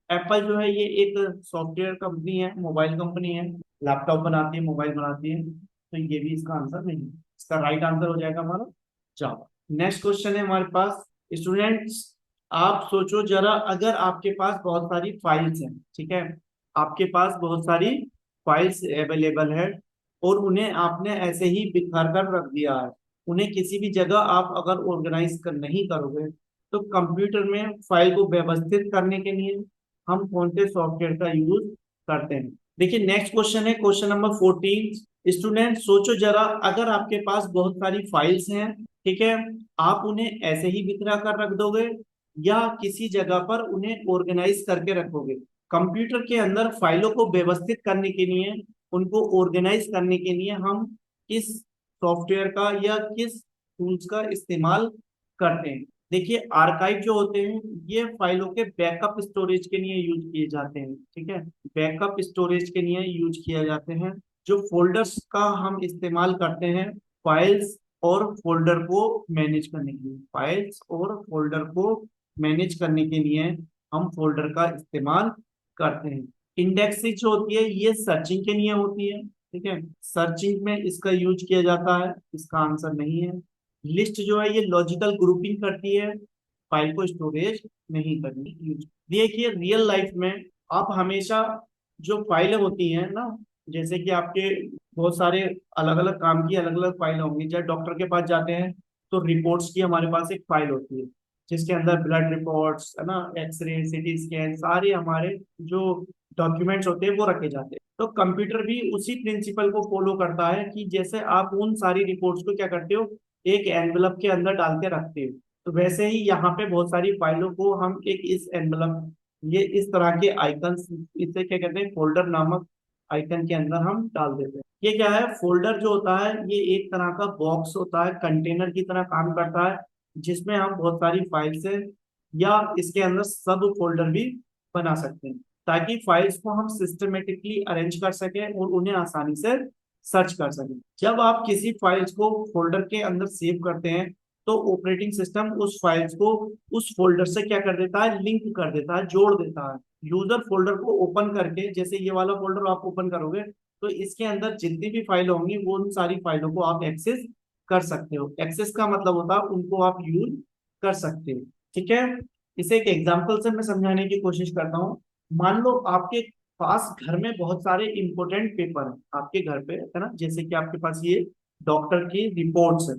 एप्पल जो है ये एक सॉफ्टवेयर कंपनी है, मोबाइल कंपनी है, लैपटॉप बनाती है, मोबाइल बनाती है, तो ये भी इसका आंसर नहीं है। इसका राइट आंसर हो जाएगा हमारा जावा। नेक्स्ट क्वेश्चन है हमारे पास। स्टूडेंट्स आप सोचो जरा, अगर आपके पास बहुत सारी फाइल्स हैं, ठीक है, आपके पास बहुत सारी फाइल्स अवेलेबल है और उन्हें आपने ऐसे ही बिखर कर रख दिया है, उन्हें किसी भी जगह आप अगर ऑर्गेनाइज कर नहीं करोगे, तो कंप्यूटर में फाइल को व्यवस्थित करने के लिए हम कौन से सॉफ्टवेयर का यूज करते हैं। देखिए नेक्स्ट क्वेश्चन है क्वेश्चन नंबर 14। स्टूडेंट सोचो जरा, अगर आपके पास बहुत सारी फाइल्स हैं, ठीक है, आप उन्हें ऐसे ही बिखरा कर रख दोगे या किसी जगह पर उन्हें ऑर्गेनाइज करके रखोगे। कंप्यूटर के अंदर फाइलों को व्यवस्थित करने के लिए, उनको ऑर्गेनाइज करने के लिए हम किस सॉफ्टवेयर का या किस टूल्स का इस्तेमाल करते हैं। देखिए आर्काइव जो होते हैं ये फाइलों के बैकअप स्टोरेज के लिए यूज किए जाते हैं, ठीक है, बैकअप स्टोरेज के लिए यूज किए जाते हैं। जो फोल्डर्स का हम इस्तेमाल करते हैं फाइल्स और फोल्डर को मैनेज करने के लिए, फाइल्स और फोल्डर को मैनेज करने के लिए हम फोल्डर का इस्तेमाल करते हैं। इंडेक्सिंग जो होती है ये सर्चिंग के लिए होती है, ठीक है, सर्चिंग में इसका यूज किया जाता है, इसका आंसर नहीं है। लिस्ट जो है ये लॉजिकल ग्रुपिंग करती है, फाइल को स्टोरेज नहीं करनी यूज। देखिए रियल लाइफ में आप हमेशा जो फाइलें होती हैं ना, जैसे कि आपके बहुत सारे अलग अलग काम की अलग अलग फाइल होंगी। जब डॉक्टर के पास जाते हैं तो रिपोर्ट्स की हमारे पास एक फाइल होती है, जिसके अंदर ब्लड रिपोर्ट्स, है ना, एक्सरे, सीटी स्कैन, सारे हमारे जो डॉक्यूमेंट्स होते हैं वो रखे जाते हैं। तो कंप्यूटर भी उसी प्रिंसिपल को फॉलो करता है कि जैसे आप उन सारी रिपोर्ट्स को क्या करते हो, एक एनवलप के अंदर डाल के रखते हो, तो वैसे ही यहाँ पे बहुत सारी फाइलों को हम एक इस एनवलप, ये इस तरह के आइकन्स, इसे क्या कहते हैं, फोल्डर नामक आइकन के अंदर हम डाल देते हैं। ये क्या है, फोल्डर जो होता है ये एक तरह का बॉक्स होता है, कंटेनर की तरह काम करता है, जिसमें हम बहुत सारी फाइल्स है या इसके अंदर सब फोल्डर भी बना सकते हैं, ताकि फाइल्स को हम सिस्टमेटिकली अरेंज कर सकें और उन्हें आसानी से सर्च कर सकें। जब आप किसी फाइल्स को फोल्डर के अंदर सेव करते हैं तो ऑपरेटिंग सिस्टम उस फाइल्स को उस फोल्डर से क्या कर देता है, लिंक कर देता है, जोड़ देता है। यूजर फोल्डर को ओपन करके, जैसे ये वाला फोल्डर आप ओपन करोगे तो इसके अंदर जितनी भी फाइल होंगी वो उन सारी फाइलों को आप एक्सेस कर सकते हो। एक्सेस का मतलब होता है उनको आप यूज कर सकते हो। ठीक है, इसे एक एग्जांपल से मैं समझाने की कोशिश करता हूँ। मान लो आपके पास घर में बहुत सारे इंपॉर्टेंट पेपर हैं आपके घर पे, है ना, जैसे कि आपके पास ये डॉक्टर की रिपोर्ट्स है।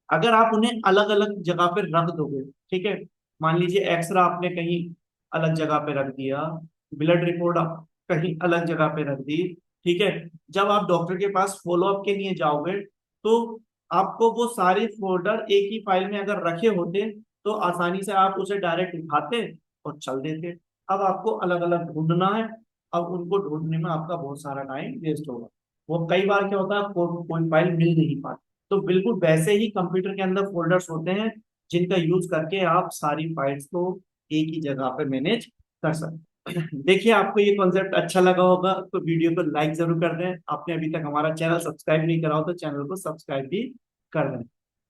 अगर आप उन्हें अलग अलग जगह पे रख दोगे, ठीक है, मान लीजिए एक्सरा आपने कहीं अलग जगह पे रख दिया, ब्लड रिपोर्ट आप कहीं अलग जगह पे रख दी, ठीक है, जब आप डॉक्टर के पास फॉलोअप के लिए जाओगे तो आपको वो सारे फोल्डर एक ही फाइल में अगर रखे होते तो आसानी से आप उसे डायरेक्ट उठाते और चल देते। अब आपको अलग अलग ढूंढना है, अब उनको ढूंढने में आपका बहुत सारा टाइम वेस्ट होगा। वो कई बार क्या होता है कोई फाइल मिल नहीं पाती। तो बिल्कुल वैसे ही कंप्यूटर के अंदर फोल्डर्स होते हैं जिनका यूज करके आप सारी फाइल्स को एक ही जगह पे मैनेज कर सकते हैं। देखिए आपको ये कॉन्सेप्ट अच्छा लगा होगा तो वीडियो को लाइक जरूर कर दें। आपने अभी तक हमारा चैनल सब्सक्राइब नहीं करा हो तो चैनल को सब्सक्राइब भी कर दें।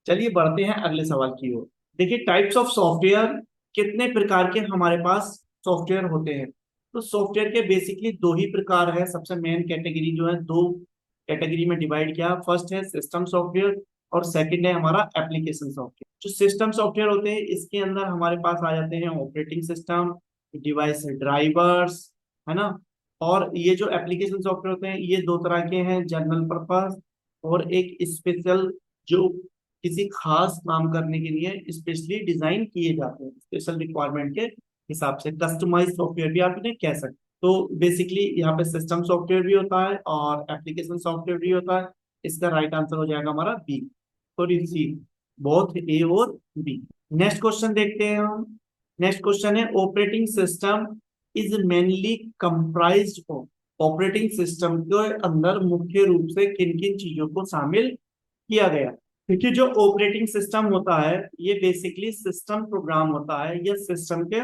चलिए बढ़ते हैं अगले सवाल की ओर। देखिए टाइप्स ऑफ सॉफ्टवेयर, कितने प्रकार के हमारे पास सॉफ्टवेयर होते हैं। तो सॉफ्टवेयर के बेसिकली दो ही प्रकार है, सबसे मेन कैटेगरी जो है दो कैटेगरी में डिवाइड किया। फर्स्ट है सिस्टम सॉफ्टवेयर और सेकंड है हमारा एप्लीकेशन सॉफ्टवेयर। जो सिस्टम सॉफ्टवेयर होते हैं इसके अंदर हमारे पास आ जाते हैं ऑपरेटिंग सिस्टम, डिवाइस ड्राइवर्स, है ना। और ये जो एप्लीकेशन सॉफ्टवेयर होते हैं ये दो तरह के हैं, जनरल पर्पस और एक स्पेशल, जो किसी खास काम करने के लिए स्पेशली डिजाइन किए जाते हैं, स्पेशल रिक्वायरमेंट के हिसाब से कस्टमाइज सॉफ्टवेयर भी आप इन्हें कह सकते हैं। तो बेसिकली यहाँ पे सिस्टम सॉफ्टवेयर भी होता है और एप्लीकेशन सॉफ्टवेयर भी होता है। इसका राइट आंसर हो जाएगा हमारा B, sorry C, both A और बी। नेक्स्ट क्वेश्चन देखते हैं हम। नेक्स्ट क्वेश्चन है operating system is mainly comprised of. Operating system के अंदर मुख्य रूप से किन किन चीजों को शामिल किया गया। क्योंकि जो ऑपरेटिंग सिस्टम होता है ये बेसिकली सिस्टम प्रोग्राम होता है, या सिस्टम के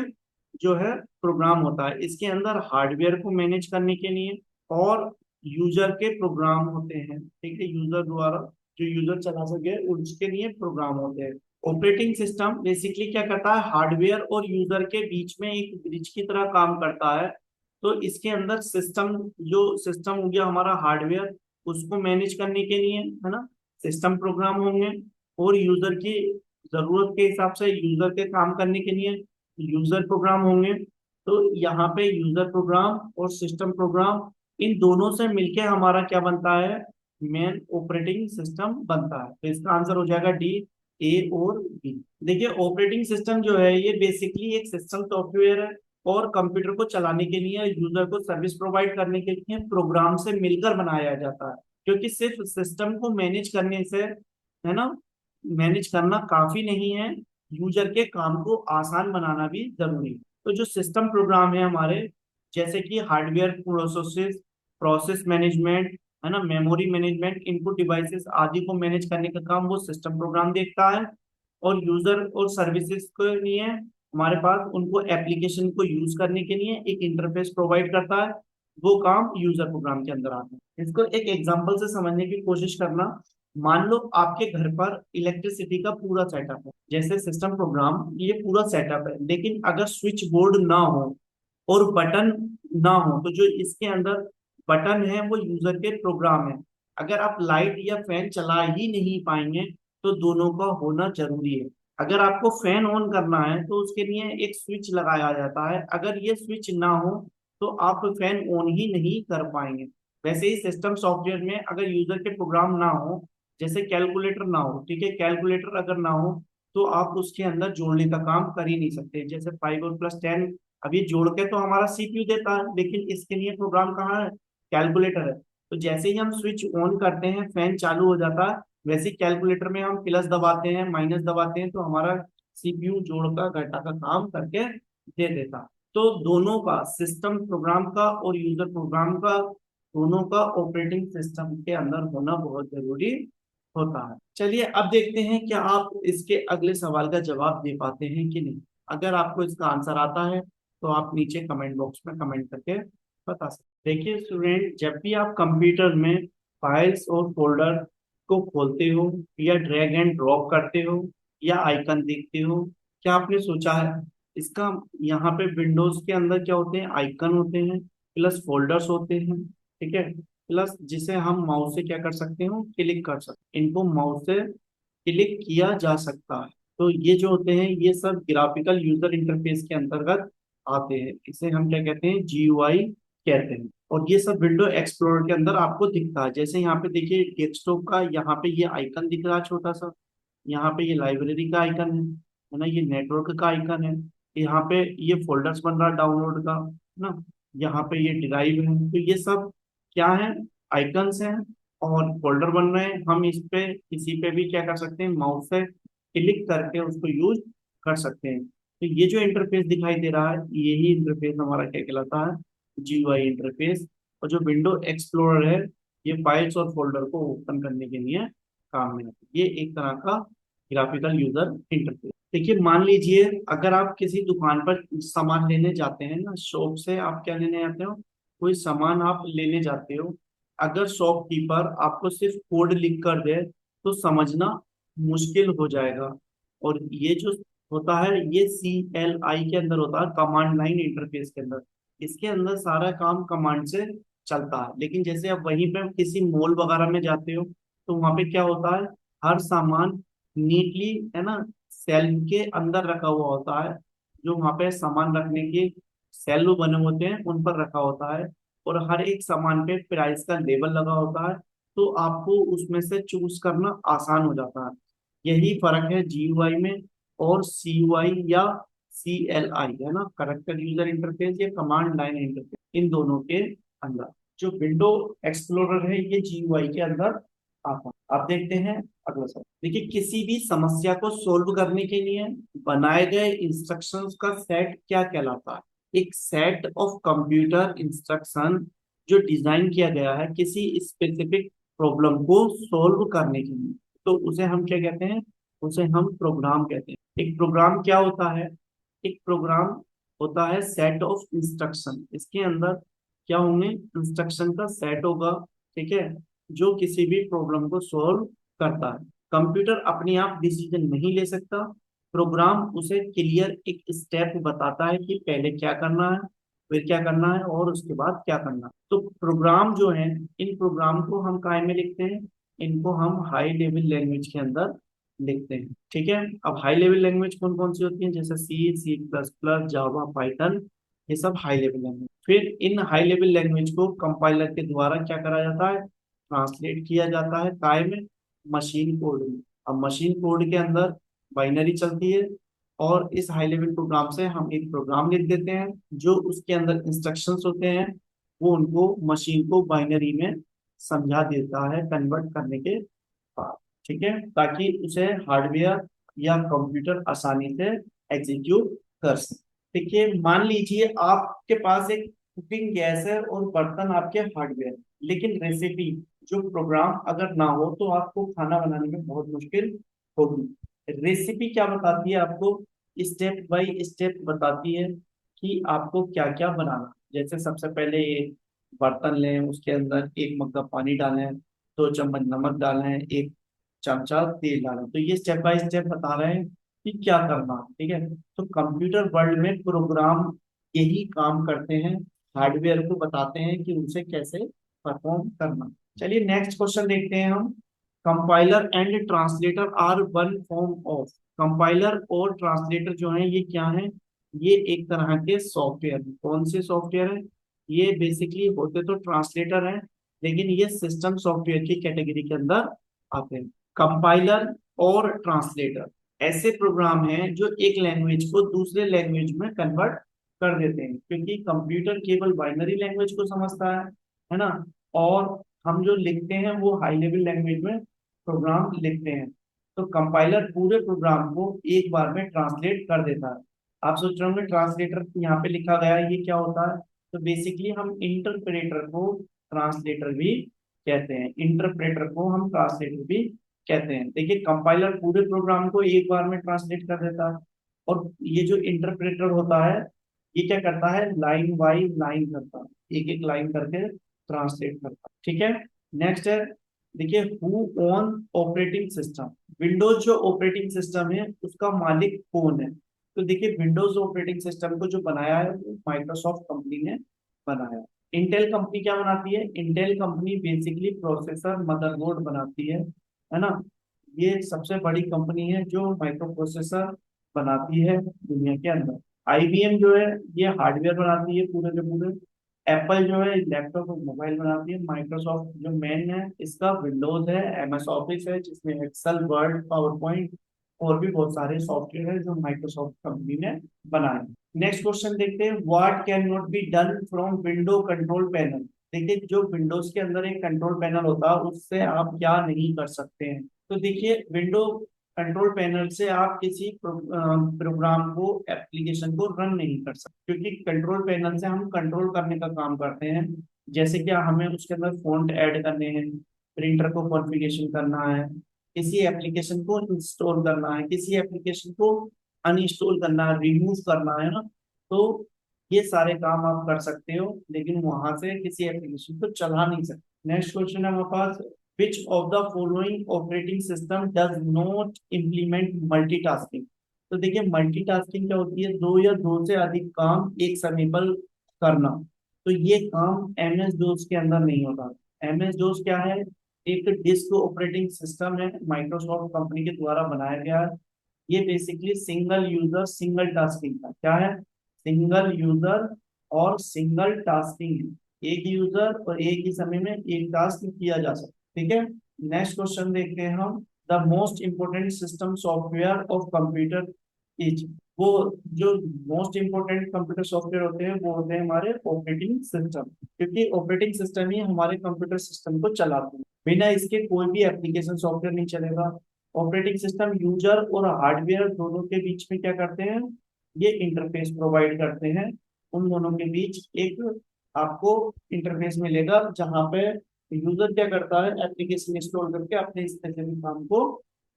जो है प्रोग्राम होता है। इसके अंदर हार्डवेयर को मैनेज करने के लिए और यूजर के प्रोग्राम होते हैं, ठीक है, यूजर द्वारा जो यूजर चला सके उसके लिए प्रोग्राम होते हैं। ऑपरेटिंग सिस्टम बेसिकली क्या करता है, हार्डवेयर और यूजर के बीच में एक ब्रिज की तरह काम करता है। तो इसके अंदर सिस्टम, जो सिस्टम हो गया हमारा हार्डवेयर, उसको मैनेज करने के लिए, है ना, सिस्टम प्रोग्राम होंगे। और यूजर की जरूरत के हिसाब से यूजर के काम करने के लिए यूजर प्रोग्राम होंगे। तो यहाँ पे यूजर प्रोग्राम और सिस्टम प्रोग्राम, इन दोनों से मिलके हमारा क्या बनता है, मेन ऑपरेटिंग सिस्टम बनता है। तो इसका आंसर हो जाएगा डी, ए और बी। देखिए ऑपरेटिंग सिस्टम जो है ये बेसिकली एक सिस्टम सॉफ्टवेयर है और कंप्यूटर को चलाने के लिए, यूजर को सर्विस प्रोवाइड करने के लिए प्रोग्राम से मिलकर बनाया जाता है। क्योंकि सिर्फ सिस्टम को मैनेज करने से, है ना, मैनेज करना काफी नहीं है, यूजर के काम को आसान बनाना भी जरूरी है। तो जो सिस्टम प्रोग्राम है हमारे, जैसे कि हार्डवेयर प्रोसेसेस, प्रोसेस मैनेजमेंट, है ना, मेमोरी मैनेजमेंट, इनपुट डिवाइसेस आदि को मैनेज करने का काम वो सिस्टम प्रोग्राम देखता है। और यूजर और सर्विसेज के लिए हमारे पास उनको एप्लीकेशन को यूज करने के लिए एक इंटरफेस प्रोवाइड करता है, वो काम यूजर प्रोग्राम के अंदर आता है। इसको एक एग्जांपल से समझने की कोशिश करना। मान लो आपके घर पर इलेक्ट्रिसिटी का पूरा सेटअप है, जैसे सिस्टम प्रोग्राम ये पूरा सेटअप है, लेकिन अगर स्विच बोर्ड ना हो और बटन ना हो, तो जो इसके अंदर बटन है वो यूजर के प्रोग्राम है। अगर आप लाइट या फैन चला ही नहीं पाएंगे तो दोनों का होना जरूरी है। अगर आपको फैन ऑन करना है तो उसके लिए एक स्विच लगाया जाता है, अगर ये स्विच ना हो तो आप फैन ऑन ही नहीं कर पाएंगे। वैसे ही सिस्टम सॉफ्टवेयर में अगर यूजर के प्रोग्राम ना हो, जैसे कैलकुलेटर ना हो, ठीक है, कैलकुलेटर अगर ना हो तो आप उसके अंदर जोड़ने का काम कर ही नहीं सकते। जैसे 5 और +10, अब ये जोड़ के तो हमारा सीपीयू देता है, लेकिन इसके लिए प्रोग्राम कहाँ है, कैलकुलेटर है। तो जैसे ही हम स्विच ऑन करते हैं फैन चालू हो जाता है, वैसे ही कैलकुलेटर में हम प्लस दबाते हैं माइनस दबाते हैं तो हमारा सीपीयू जोड़ का घटा का काम करके दे देता। तो दोनों का, सिस्टम प्रोग्राम का और यूजर प्रोग्राम का, दोनों का ऑपरेटिंग सिस्टम के अंदर होना बहुत जरूरी होता है। चलिए अब देखते हैं क्या आप इसके अगले सवाल का जवाब दे पाते हैं कि नहीं। अगर आपको इसका आंसर आता है तो आप नीचे कमेंट बॉक्स में कमेंट करके बता सकते हैं। देखिए स्टूडेंट, जब भी आप कंप्यूटर में फाइल्स और फोल्डर को खोलते हो या ड्रैग एंड ड्रॉप करते हो या आइकन देखते हो, क्या आपने सोचा है इसका, यहाँ पे विंडोज के अंदर क्या होते हैं, आइकन होते हैं प्लस फोल्डर्स होते हैं, ठीक है। प्लस जिसे हम माउस से क्या कर सकते हो, क्लिक कर सकते हैं। इनको माउस से क्लिक किया जा सकता है। तो ये जो होते हैं ये सब ग्राफिकल यूजर इंटरफेस के अंतर्गत आते हैं। इसे हम क्या कहते हैं, जीयूआई कहते हैं। और ये सब विंडो एक्सप्लोरर के अंदर आपको दिखता है। जैसे यहाँ पे देखिए डेस्कटॉप का यहाँ पे ये आइकन दिख रहा है छोटा सा, यहाँ पे ये लाइब्रेरी का आइकन है ना, ये नेटवर्क का आइकन है, यहाँ पे ये फोल्डर्स बन रहा है डाउनलोड का, है ना, यहाँ पे ये ड्राइव है। तो ये सब क्या है, आइकन्स हैं और फोल्डर बन रहे हैं। हम इस पे किसी पे भी क्या कर सकते हैं, माउस से क्लिक करके उसको यूज कर सकते हैं। तो ये जो इंटरफेस दिखाई दे रहा है यही इंटरफेस हमारा क्या कहलाता है, जीयूआई इंटरफेस। और जो विंडो एक्सप्लोरर है ये फाइल्स और फोल्डर को ओपन करने के लिए काम में आता है। ये एक तरह का ग्राफिकल यूजर इंटरफेस। देखिए मान लीजिए अगर आप किसी दुकान पर सामान लेने जाते हैं ना, शॉप से आप क्या लेने जाते हो, कोई सामान आप लेने जाते हो, अगर शॉपकीपर आपको सिर्फ कोड लिख कर दे तो समझना मुश्किल हो जाएगा। और ये जो होता है ये CLI के अंदर होता है, कमांड लाइन इंटरफेस के अंदर। इसके अंदर सारा काम कमांड से चलता है। लेकिन जैसे आप वहीं पे किसी मॉल वगैरह में जाते हो तो वहां पे क्या होता है, हर सामान नीटली है ना सेल के अंदर रखा हुआ होता है। जो वहां पे सामान रखने के सेल बने होते हैं उन पर रखा होता है। और हर एक सामान पे प्राइस का लेबल लगा होता है। तो आपको उसमें से चूज करना आसान हो जाता है। यही फर्क है जीयूआई में और सीयूआई या CLI, है ना, करेक्टर यूजर इंटरफेस या कमांड लाइन इंटरफेस, इन दोनों के अंदर। जो विंडो एक्सप्लोरर है ये जीयूआई के अंदर आता है। अब देखते हैं अगला सवाल। देखिए किसी भी समस्या को सोल्व करने के लिए बनाए गए इंस्ट्रक्शंस का सेट क्या कहलाता है। एक सेट ऑफ कंप्यूटर इंस्ट्रक्शन जो डिजाइन किया गया है किसी स्पेसिफिक प्रॉब्लम को सोल्व करने के लिए, तो उसे हम क्या कहते हैं, उसे हम प्रोग्राम कहते हैं। एक प्रोग्राम क्या होता है, एक प्रोग्राम होता है सेट ऑफ इंस्ट्रक्शन। इसके अंदर क्या होंगे, इंस्ट्रक्शन का सेट होगा, ठीक है, जो किसी भी प्रॉब्लम को सॉल्व करता है। कंप्यूटर अपने आप डिसीजन नहीं ले सकता, प्रोग्राम उसे क्लियर एक स्टेप बताता है कि पहले क्या करना है, फिर क्या करना है और उसके बाद क्या करना है। तो प्रोग्राम जो है, इन प्रोग्राम को हम काय में लिखते हैं, इनको हम हाई लेवल लैंग्वेज के अंदर लिखते हैं, ठीक है। अब हाई लेवल लैंग्वेज कौन कौन सी होती हैं, जैसे C++, जावा, पाइथन, ये सब हाई लेवल लैंग्वेज। फिर इन हाई लेवल लैंग्वेज को कंपाइलर के द्वारा क्या करा जाता है, ट्रांसलेट किया जाता है काय में, मशीन कोड में। अब मशीन कोड के अंदर बाइनरी चलती है और इस हाई लेवल प्रोग्राम से हम एक प्रोग्राम लिख देते हैं जो उसके अंदर इंस्ट्रक्शंस होते हैं वो उनको मशीन को बाइनरी में समझा देता है कन्वर्ट करने के बाद, ठीक है, ताकि उसे हार्डवेयर या कंप्यूटर आसानी से एग्जीक्यूट कर सके। देखिए मान लीजिए आपके पास एक कुकिंग गैस है और बर्तन आपके हार्डवेयर, लेकिन रेसिपी जो प्रोग्राम अगर ना हो तो आपको खाना बनाने में बहुत मुश्किल होगी। रेसिपी क्या बताती है आपको, स्टेप बाय स्टेप बताती है कि आपको क्या क्या बनाना। जैसे सबसे पहले एक बर्तन लें, उसके अंदर 1 मग्गा पानी डालें, 2 चम्मच नमक डालें, 1 चमचा तेल डालें। तो ये स्टेप बाय स्टेप बता रहे हैं कि क्या करना है, ठीक है। तो कंप्यूटर वर्ल्ड में प्रोग्राम यही काम करते हैं, हार्डवेयर को बताते हैं कि उनसे कैसे परफॉर्म करना। चलिए नेक्स्ट क्वेश्चन देखते हैं हम। Compiler and translator are one form of. Compiler और ट्रांसलेटर जो है ये क्या है, ये एक तरह के सॉफ्टवेयर हैं। कौन से सॉफ्टवेयर है, ये बेसिकली होते तो ट्रांसलेटर हैं लेकिन ये सिस्टम सॉफ्टवेयर की कैटेगरी के अंदर आते हैं। कंपाइलर और ट्रांसलेटर ऐसे प्रोग्राम हैं जो एक लैंग्वेज को दूसरे लैंग्वेज में कन्वर्ट कर देते हैं, क्योंकि कंप्यूटर केवल बाइनरी लैंग्वेज को समझता है ना, और हम जो लिखते हैं वो हाई लेवल लैंग्वेज में प्रोग्राम लिखते हैं। तो कंपाइलर पूरे प्रोग्राम को एक बार में ट्रांसलेट कर देता है। आप सोच रहे होंगे ट्रांसलेटर यहाँ पे लिखा गया है ये क्या होता है, तो बेसिकली हम इंटरप्रेटर को ट्रांसलेटर भी कहते हैं, इंटरप्रेटर को हम ट्रांसलेटर भी कहते हैं। देखिए कंपाइलर पूरे प्रोग्राम को एक बार में ट्रांसलेट कर देता है और ये जो इंटरप्रेटर होता है ये क्या करता है, लाइन बाई लाइन करता है, एक एक लाइन करके ट्रांसलेट करता है, ठीक है। नेक्स्ट है, देखिए who own operating system. Windows जो ऑपरेटिंग सिस्टम है उसका मालिक कौन है। तो देखिए विंडोज ऑपरेटिंग सिस्टम को जो बनाया है वो माइक्रोसॉफ्ट कंपनी ने बनाया है। इंटेल कंपनी क्या बनाती है? Intel company basically processor motherboard बनाती है ना। ये सबसे बड़ी कंपनी है जो माइक्रो प्रोसेसर बनाती है दुनिया के अंदर। आईबीएम जो है ये हार्डवेयर बनाती है पूरे के पूरे। एप्पल जो है लैपटॉप और मोबाइल बनाती है। माइक्रोसॉफ्ट जो मेन है इसका विंडोज है, एमएस ऑफिस है जिसमें एक्सेल, वर्ड, पावर पॉइंट और भी बहुत सारे सॉफ्टवेयर है जो माइक्रोसॉफ्ट कंपनी ने बनाए। नेक्स्ट क्वेश्चन देखते हैं, what can not be done from window control panel. देखिए जो विंडोज के अंदर एक कंट्रोल पैनल होता है उससे आप क्या नहीं कर सकते हैं। तो देखिए विंडो कंट्रोल पैनल से आप किसी प्रोग्राम को, एप्लीकेशन को रन नहीं कर सकते, क्योंकि कंट्रोल पैनल से हम कंट्रोल करने का काम करते हैं। जैसे कि हमें उसके अंदर फॉन्ट ऐड करने हैं, प्रिंटर को कॉन्फ़िगरेशन करना है, किसी एप्लीकेशन को इंस्टॉल करना है, किसी एप्लीकेशन को अनइंस्टॉल करना है, रिमूव करना है ना। तो ये सारे काम आप कर सकते हो, लेकिन वहां से किसी एप्लीकेशन को चला नहीं सकते। नेक्स्ट क्वेश्चन है हमारे पास, which of the following operating system does not implement multitasking. तो देखिए मल्टीटास्किंग क्या होती है? दो या दो से अधिक काम एक समय पर करना। तो ये काम एमएस डोस के अंदर नहीं होता। एमएस डोस क्या है? एक डिस्क ऑपरेटिंग सिस्टम है, माइक्रोसॉफ्ट कंपनी के द्वारा बनाया गया है। ये basically single user single tasking का क्या है? सिंगल यूजर और सिंगल टास्किंग है। एक यूजर और एक ही समय में एक टास्क किया जा सकता है। ठीक है। नेक्स्ट क्वेश्चन देखते हैं हम, the most important system software of computer is. वो जो मोस्ट इंपोर्टेंट कंप्यूटर सॉफ्टवेयर होते हैं वो होते हैं हमारे ऑपरेटिंग सिस्टम, क्योंकि ऑपरेटिंग सिस्टम ही हमारे कंप्यूटर सिस्टम को चलाते हैं। बिना इसके कोई भी एप्लीकेशन सॉफ्टवेयर नहीं चलेगा। ऑपरेटिंग सिस्टम यूजर और हार्डवेयर दोनों के बीच में क्या करते हैं? ये इंटरफेस प्रोवाइड करते हैं। उन दोनों के बीच एक आपको इंटरफेस मिलेगा जहां पे यूजर क्या करता है, एप्लीकेशन इंस्टॉल करके अपने स्पेसिफिक काम को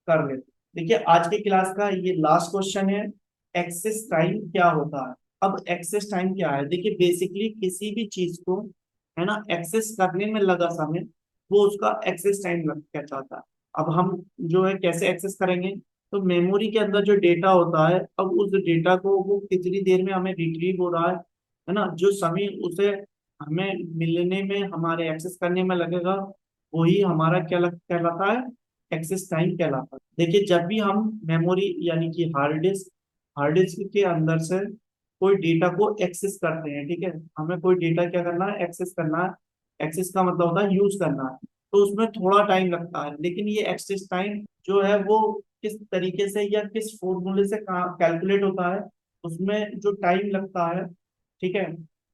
कर लेते हैं। देखिए आज की क्लास का ये लास्ट क्वेश्चन है, एक्सेस टाइम क्या होता है। अब एक्सेस टाइम क्या है? देखिए बेसिकली किसी भी चीज को है ना एक्सेस करने में लगा समय, वो उसका एक्सेस टाइम लग कहलाता है। अब हम जो है कैसे एक्सेस करेंगे? तो मेमोरी के अंदर जो डेटा होता है, अब उस डेटा को वो कितनी देर में हमें रिट्रीव हो रहा है ना, जो समय उसे हमें मिलने में, हमारे एक्सेस करने में लगेगा, वही हमारा कहलाता है, एक्सेस टाइम कहलाता है। देखिए जब भी हम मेमोरी यानी कि हार्ड डिस्क के अंदर से कोई डेटा को एक्सेस करते हैं, ठीक है, हमें कोई डेटा क्या करना है? एक्सेस करना है। एक्सेस का मतलब होता है यूज करना है। तो उसमें थोड़ा टाइम लगता है, लेकिन ये एक्सेस टाइम जो है वो किस तरीके से या किस फॉर्मूले से कैलकुलेट होता है, उसमें जो टाइम लगता है, ठीक है।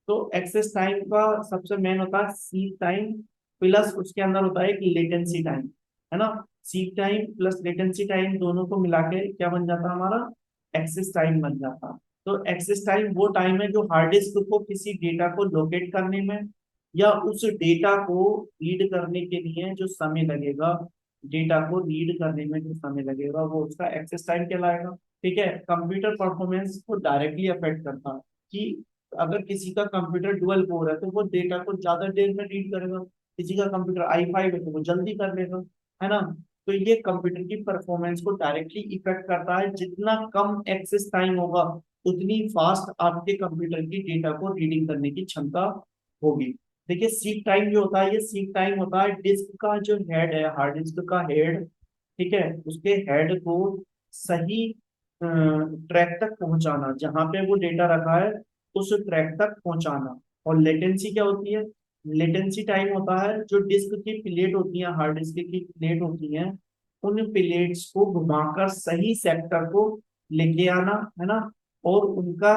तो एक्सेस टाइम का सबसे मेन होता है सीक टाइम, प्लस उसके अंदर होता है एक लेटेंसी टाइम, है ना। Seek time plus latency time दोनों को मिला के क्या बन जाता है हमारा? एक्सेस टाइम बन जाता है। तो एक्सेस टाइम वो टाइम है जो हार्ड डिस्क को किसी डेटा को लोकेट करने में या उस डेटा को रीड करने के लिए जो समय लगेगा, डेटा को रीड करने में जो समय लगेगा वो उसका एक्सेस टाइम कहलाएगा। ठीक है। कंप्यूटर परफॉर्मेंस को डायरेक्टली अफेक्ट करता है कि अगर किसी का कंप्यूटर डुअल कोर है तो वो डेटा को ज्यादा देर में रीड करेगा, किसी का कंप्यूटर आई5 है तो वो जल्दी कर लेगा, है ना। तो ये कंप्यूटर की परफॉर्मेंस को डायरेक्टली इफेक्ट करता है। जितना कम एक्सेस टाइम होगा उतनी फास्ट आपके कंप्यूटर की डेटा को रीडिंग करने की क्षमता होगी। देखिए सीक टाइम जो होता है, ये सीक टाइम होता है डिस्क का जो हेड है, हार्ड डिस्क का हेड, ठीक है, उसके हेड को सही ट्रैक तक पहुंचाना, जहां पे वो डेटा रखा है उस ट्रैक तक पहुंचाना। और लेटेंसी क्या होती है? लेटेंसी टाइम होता है जो डिस्क की प्लेट होती है, हार्ड डिस्क की प्लेट होती है, उन प्लेट्स को घुमाकर सही सेक्टर को लेके आना, है ना। और उनका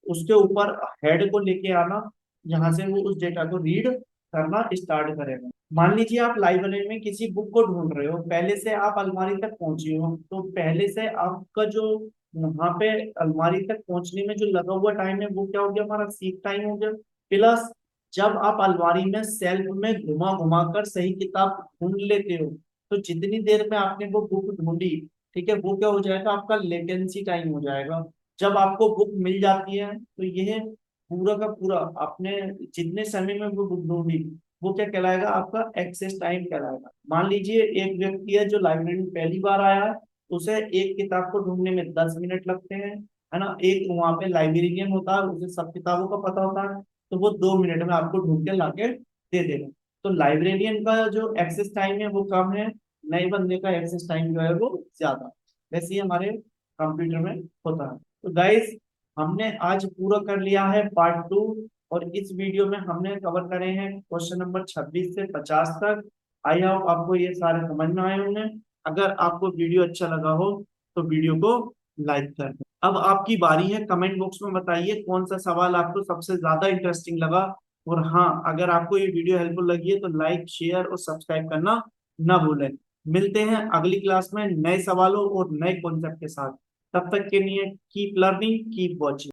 उसके ऊपर हेड को लेके आना जहां से वो उस डेटा को रीड करना स्टार्ट करेगा। मान लीजिए आप लाइब्रेरी में किसी बुक को ढूंढ रहे हो, पहले से आप अलमारी तक पहुंचे हो, तो पहले से आपका जो वहां पे अलमारी तक पहुंचने में जो लगा हुआ टाइम है वो क्या हो गया? हमारा सीक टाइम हो गया। प्लस जब आप अलमारी में सेल्फ में घुमा घुमा कर सही किताब ढूंढ लेते हो, तो जितनी देर में आपने वो बुक ढूंढी, ठीक है, वो क्या हो जाएगा? आपका लेटेंसी टाइम हो जाएगा। जब आपको बुक मिल जाती है तो यह पूरा का पूरा आपने जितने समय में वो बुक ढूंढी, वो क्या कहलाएगा? आपका एक्सेस टाइम कहलाएगा। मान लीजिए एक व्यक्ति है जो लाइब्रेरी में पहली बार आया है, उसे एक किताब को ढूंढने में 10 मिनट लगते हैं, है ना। एक वहां पे लाइब्रेरियन होता है, उसे सब किताबों का पता होता है, तो वो 2 मिनट में आपको ढूंढ के लाके दे देगा। तो लाइब्रेरियन का जो एक्सेस टाइम है वो कम है, नए बंदे का एक्सेस टाइम जो है वो ज्यादा। वैसे ही हमारे कंप्यूटर में होता है। तो गाइस, हमने आज पूरा कर लिया है पार्ट 2। और इस वीडियो में हमने कवर करे हैं क्वेश्चन नंबर 26 से 50 तक। आई होप आपको ये सारे समझ में आए होंगे। अगर आपको वीडियो अच्छा लगा हो तो वीडियो को लाइक कर दें। अब आपकी बारी है, कमेंट बॉक्स में बताइए कौन सा सवाल आपको सबसे ज्यादा इंटरेस्टिंग लगा। और हाँ, अगर आपको ये वीडियो हेल्पफुल लगी है तो लाइक शेयर और सब्सक्राइब करना ना भूलें। मिलते हैं अगली क्लास में नए सवालों और नए कॉन्सेप्ट के साथ। तब तक के लिए कीप लर्निंग, कीप वॉचिंग।